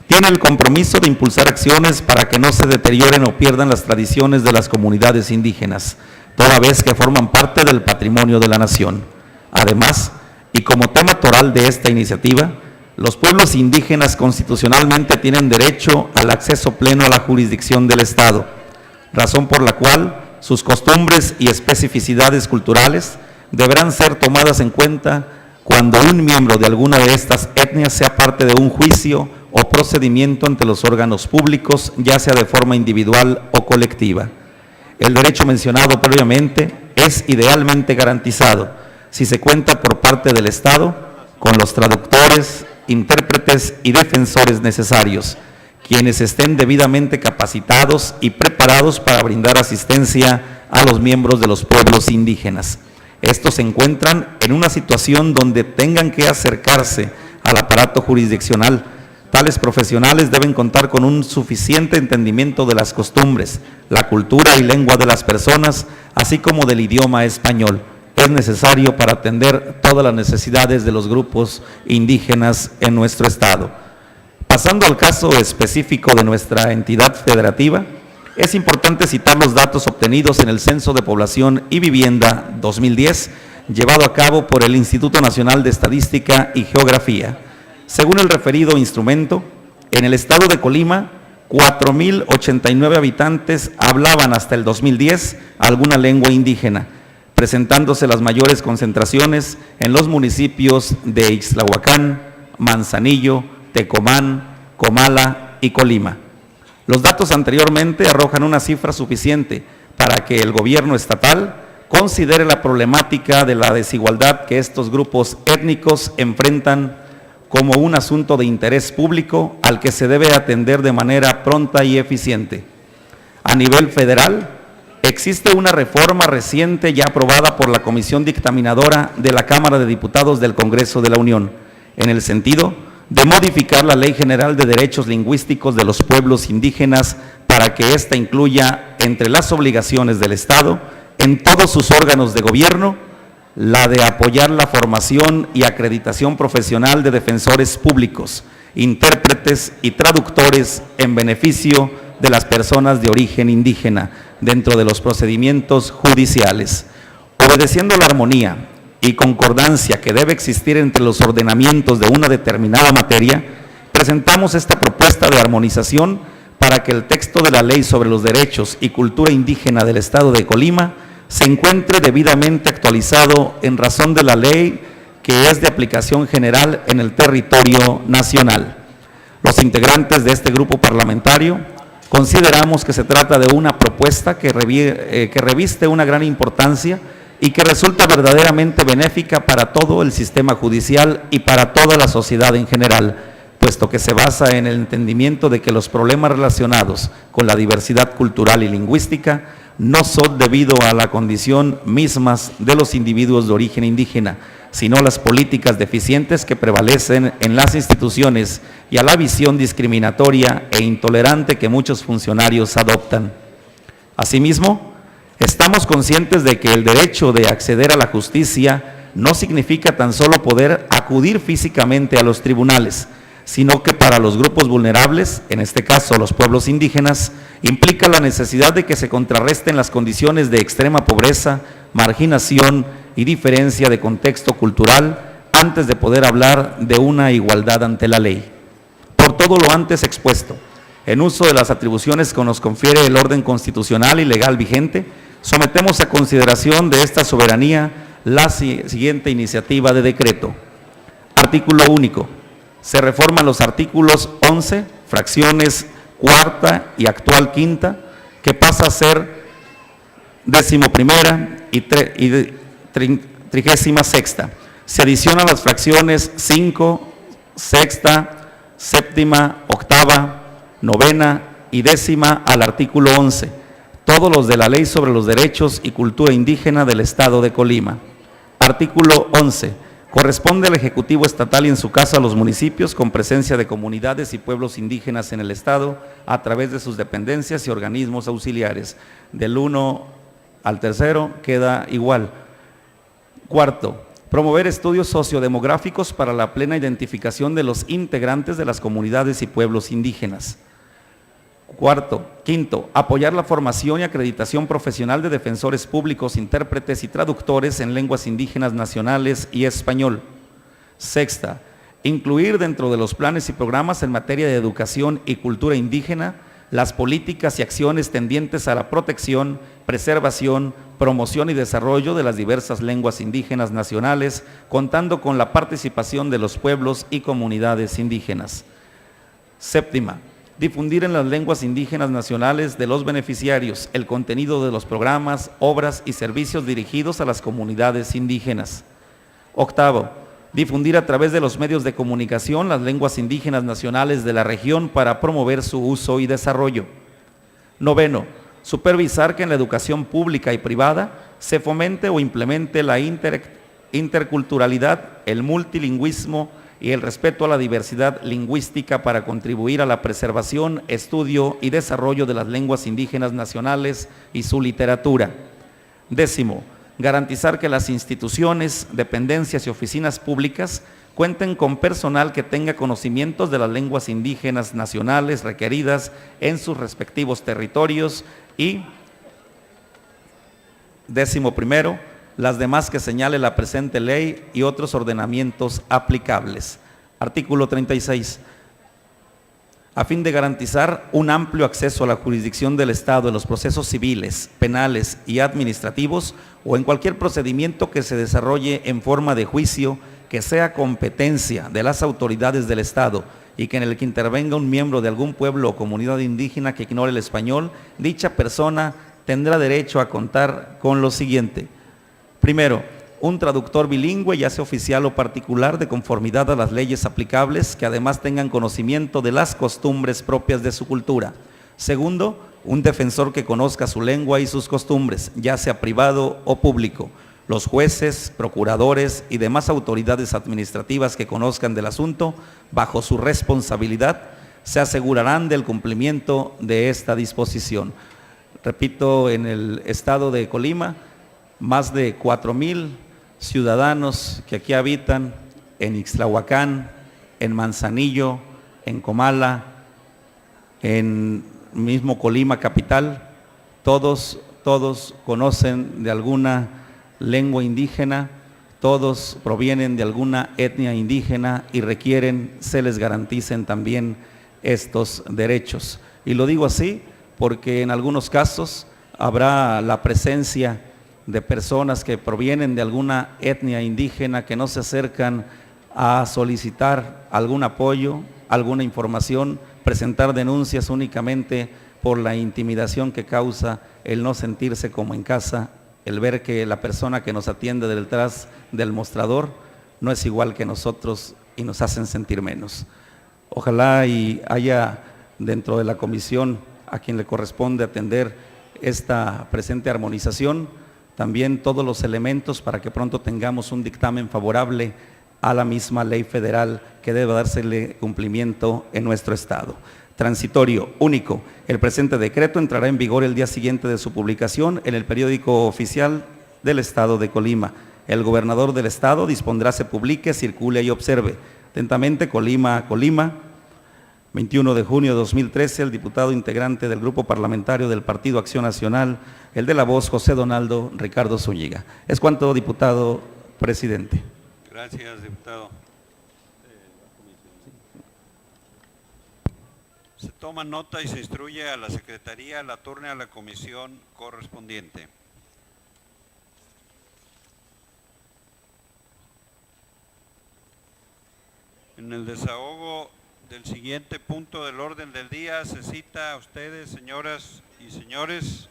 tiene el compromiso de impulsar acciones para que no se deterioren o pierdan las tradiciones de las comunidades indígenas, toda vez que forman parte del patrimonio de la nación. Además, y como tema toral de esta iniciativa, los pueblos indígenas constitucionalmente tienen derecho al acceso pleno a la jurisdicción del Estado, razón por la cual sus costumbres y especificidades culturales deberán ser tomadas en cuenta cuando un miembro de alguna de estas etnias sea parte de un juicio o procedimiento ante los órganos públicos, ya sea de forma individual o colectiva. El derecho mencionado previamente es idealmente garantizado si se cuenta por parte del Estado con los traductores, intérpretes y defensores necesarios, quienes estén debidamente capacitados y preparados para brindar asistencia a los miembros de los pueblos indígenas. Estos se encuentran en una situación donde tengan que acercarse al aparato jurisdiccional. Tales profesionales deben contar con un suficiente entendimiento de las costumbres, la cultura y lengua de las personas, así como del idioma español. Es necesario para atender todas las necesidades de los grupos indígenas en nuestro Estado. Pasando al caso específico de nuestra entidad federativa, es importante citar los datos obtenidos en el Censo de Población y Vivienda 2010, llevado a cabo por el Instituto Nacional de Estadística y Geografía. Según el referido instrumento, en el estado de Colima, 4.089 habitantes hablaban hasta el 2010 alguna lengua indígena, presentándose las mayores concentraciones en los municipios de Ixtlahuacán, Manzanillo, Tecomán, Comala y Colima. Los datos anteriormente arrojan una cifra suficiente para que el gobierno estatal considere la problemática de la desigualdad que estos grupos étnicos enfrentan como un asunto de interés público al que se debe atender de manera pronta y eficiente. A nivel federal, existe una reforma reciente ya aprobada por la Comisión Dictaminadora de la Cámara de Diputados del Congreso de la Unión, en el sentido de modificar la Ley General de Derechos Lingüísticos de los Pueblos Indígenas para que ésta incluya entre las obligaciones del Estado en todos sus órganos de gobierno la de apoyar la formación y acreditación profesional de defensores públicos, intérpretes y traductores en beneficio de las personas de origen indígena dentro de los procedimientos judiciales. Obedeciendo la armonía y concordancia que debe existir entre los ordenamientos de una determinada materia, presentamos esta propuesta de armonización para que el texto de la Ley sobre los Derechos y Cultura Indígena del Estado de Colima se encuentre debidamente actualizado en razón de la ley que es de aplicación general en el territorio nacional. Los integrantes de este grupo parlamentario consideramos que se trata de una propuesta que reviste una gran importancia y que resulta verdaderamente benéfica para todo el sistema judicial y para toda la sociedad en general, puesto que se basa en el entendimiento de que los problemas relacionados con la diversidad cultural y lingüística no son debido a la condición mismas de los individuos de origen indígena, sino a las políticas deficientes que prevalecen en las instituciones y a la visión discriminatoria e intolerante que muchos funcionarios adoptan. Asimismo, estamos conscientes de que el derecho de acceder a la justicia no significa tan solo poder acudir físicamente a los tribunales, sino que para los grupos vulnerables, en este caso los pueblos indígenas, implica la necesidad de que se contrarresten las condiciones de extrema pobreza, marginación y diferencia de contexto cultural antes de poder hablar de una igualdad ante la ley. Por todo lo antes expuesto, en uso de las atribuciones que nos confiere el orden constitucional y legal vigente, sometemos a consideración de esta soberanía la siguiente iniciativa de decreto. Artículo único. Se reforman los artículos 11, fracciones cuarta y actual quinta, que pasa a ser 11ª y 36ª. Se adicionan las fracciones 5, 6ª, 7ª, 8ª, 9ª y 10ª al artículo 11, todos los de la Ley sobre los Derechos y Cultura Indígena del Estado de Colima. Artículo 11. Corresponde al Ejecutivo Estatal y en su caso a los municipios con presencia de comunidades y pueblos indígenas en el Estado a través de sus dependencias y organismos auxiliares. Del 1 al 3 queda igual. Cuarto, promover estudios sociodemográficos para la plena identificación de los integrantes de las comunidades y pueblos indígenas. Quinto, apoyar la formación y acreditación profesional de defensores públicos, intérpretes y traductores en lenguas indígenas nacionales y español. Sexta, incluir dentro de los planes y programas en materia de educación y cultura indígena las políticas y acciones tendientes a la protección, preservación, promoción y desarrollo de las diversas lenguas indígenas nacionales, contando con la participación de los pueblos y comunidades indígenas. Séptima, difundir en las lenguas indígenas nacionales de los beneficiarios el contenido de los programas, obras y servicios dirigidos a las comunidades indígenas. Octavo, difundir a través de los medios de comunicación las lenguas indígenas nacionales de la región para promover su uso y desarrollo. Noveno, supervisar que en la educación pública y privada se fomente o implemente la interculturalidad, el multilingüismo y el respeto a la diversidad lingüística para contribuir a la preservación, estudio y desarrollo de las lenguas indígenas nacionales y su literatura. Décimo, garantizar que las instituciones, dependencias y oficinas públicas cuenten con personal que tenga conocimientos de las lenguas indígenas nacionales requeridas en sus respectivos territorios y, 11º, las demás que señale la presente ley y otros ordenamientos aplicables. Artículo 36. A fin de garantizar un amplio acceso a la jurisdicción del Estado en los procesos civiles, penales y administrativos o en cualquier procedimiento que se desarrolle en forma de juicio que sea competencia de las autoridades del Estado y que en el que intervenga un miembro de algún pueblo o comunidad indígena que ignore el español, dicha persona tendrá derecho a contar con lo siguiente. Primero, un traductor bilingüe, ya sea oficial o particular, de conformidad a las leyes aplicables, que además tengan conocimiento de las costumbres propias de su cultura. Segundo, un defensor que conozca su lengua y sus costumbres, ya sea privado o público. Los jueces, procuradores y demás autoridades administrativas que conozcan del asunto, bajo su responsabilidad, se asegurarán del cumplimiento de esta disposición. Repito, en el estado de Colima, más de 4,000 ciudadanos que aquí habitan en Ixtlahuacán, en Manzanillo, en Comala, en mismo Colima capital, todos conocen de alguna lengua indígena, todos provienen de alguna etnia indígena y requieren se les garanticen también estos derechos. Y lo digo así porque en algunos casos habrá la presencia de personas que provienen de alguna etnia indígena que no se acercan a solicitar algún apoyo, alguna información, presentar denuncias únicamente por la intimidación que causa el no sentirse como en casa, el ver que la persona que nos atiende detrás del mostrador no es igual que nosotros y nos hacen sentir menos. Ojalá y haya dentro de la comisión a quien le corresponde atender esta presente armonización, también todos los elementos para que pronto tengamos un dictamen favorable a la misma ley federal que debe dársele cumplimiento en nuestro estado. Transitorio, único. El presente decreto entrará en vigor el día siguiente de su publicación en el periódico oficial del estado de Colima. El gobernador del estado dispondrá se publique, circule y observe. Atentamente, Colima, 21 de junio de 2013, el diputado integrante del Grupo Parlamentario del Partido Acción Nacional, el de la voz, José Donaldo Ricardo Zúñiga. Es cuanto, diputado presidente. Gracias, diputado. Se toma nota y se instruye a la Secretaría la turne a la comisión correspondiente. En el desahogo del siguiente punto del orden del día se cita a ustedes, señoras y señores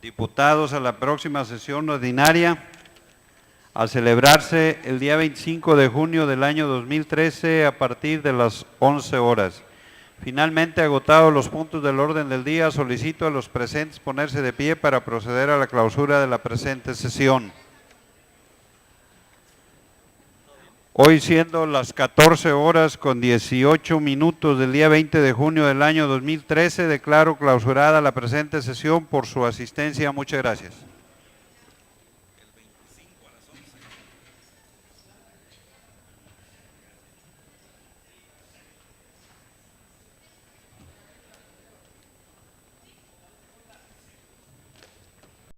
Diputados, a la próxima sesión ordinaria, a celebrarse el día 25 de junio del año 2013 a partir de las 11 horas. Finalmente, agotados los puntos del orden del día, solicito a los presentes ponerse de pie para proceder a la clausura de la presente sesión. Hoy, siendo las 14 horas con 18 minutos del día 20 de junio del año 2013, declaro clausurada la presente sesión por su asistencia. Muchas gracias.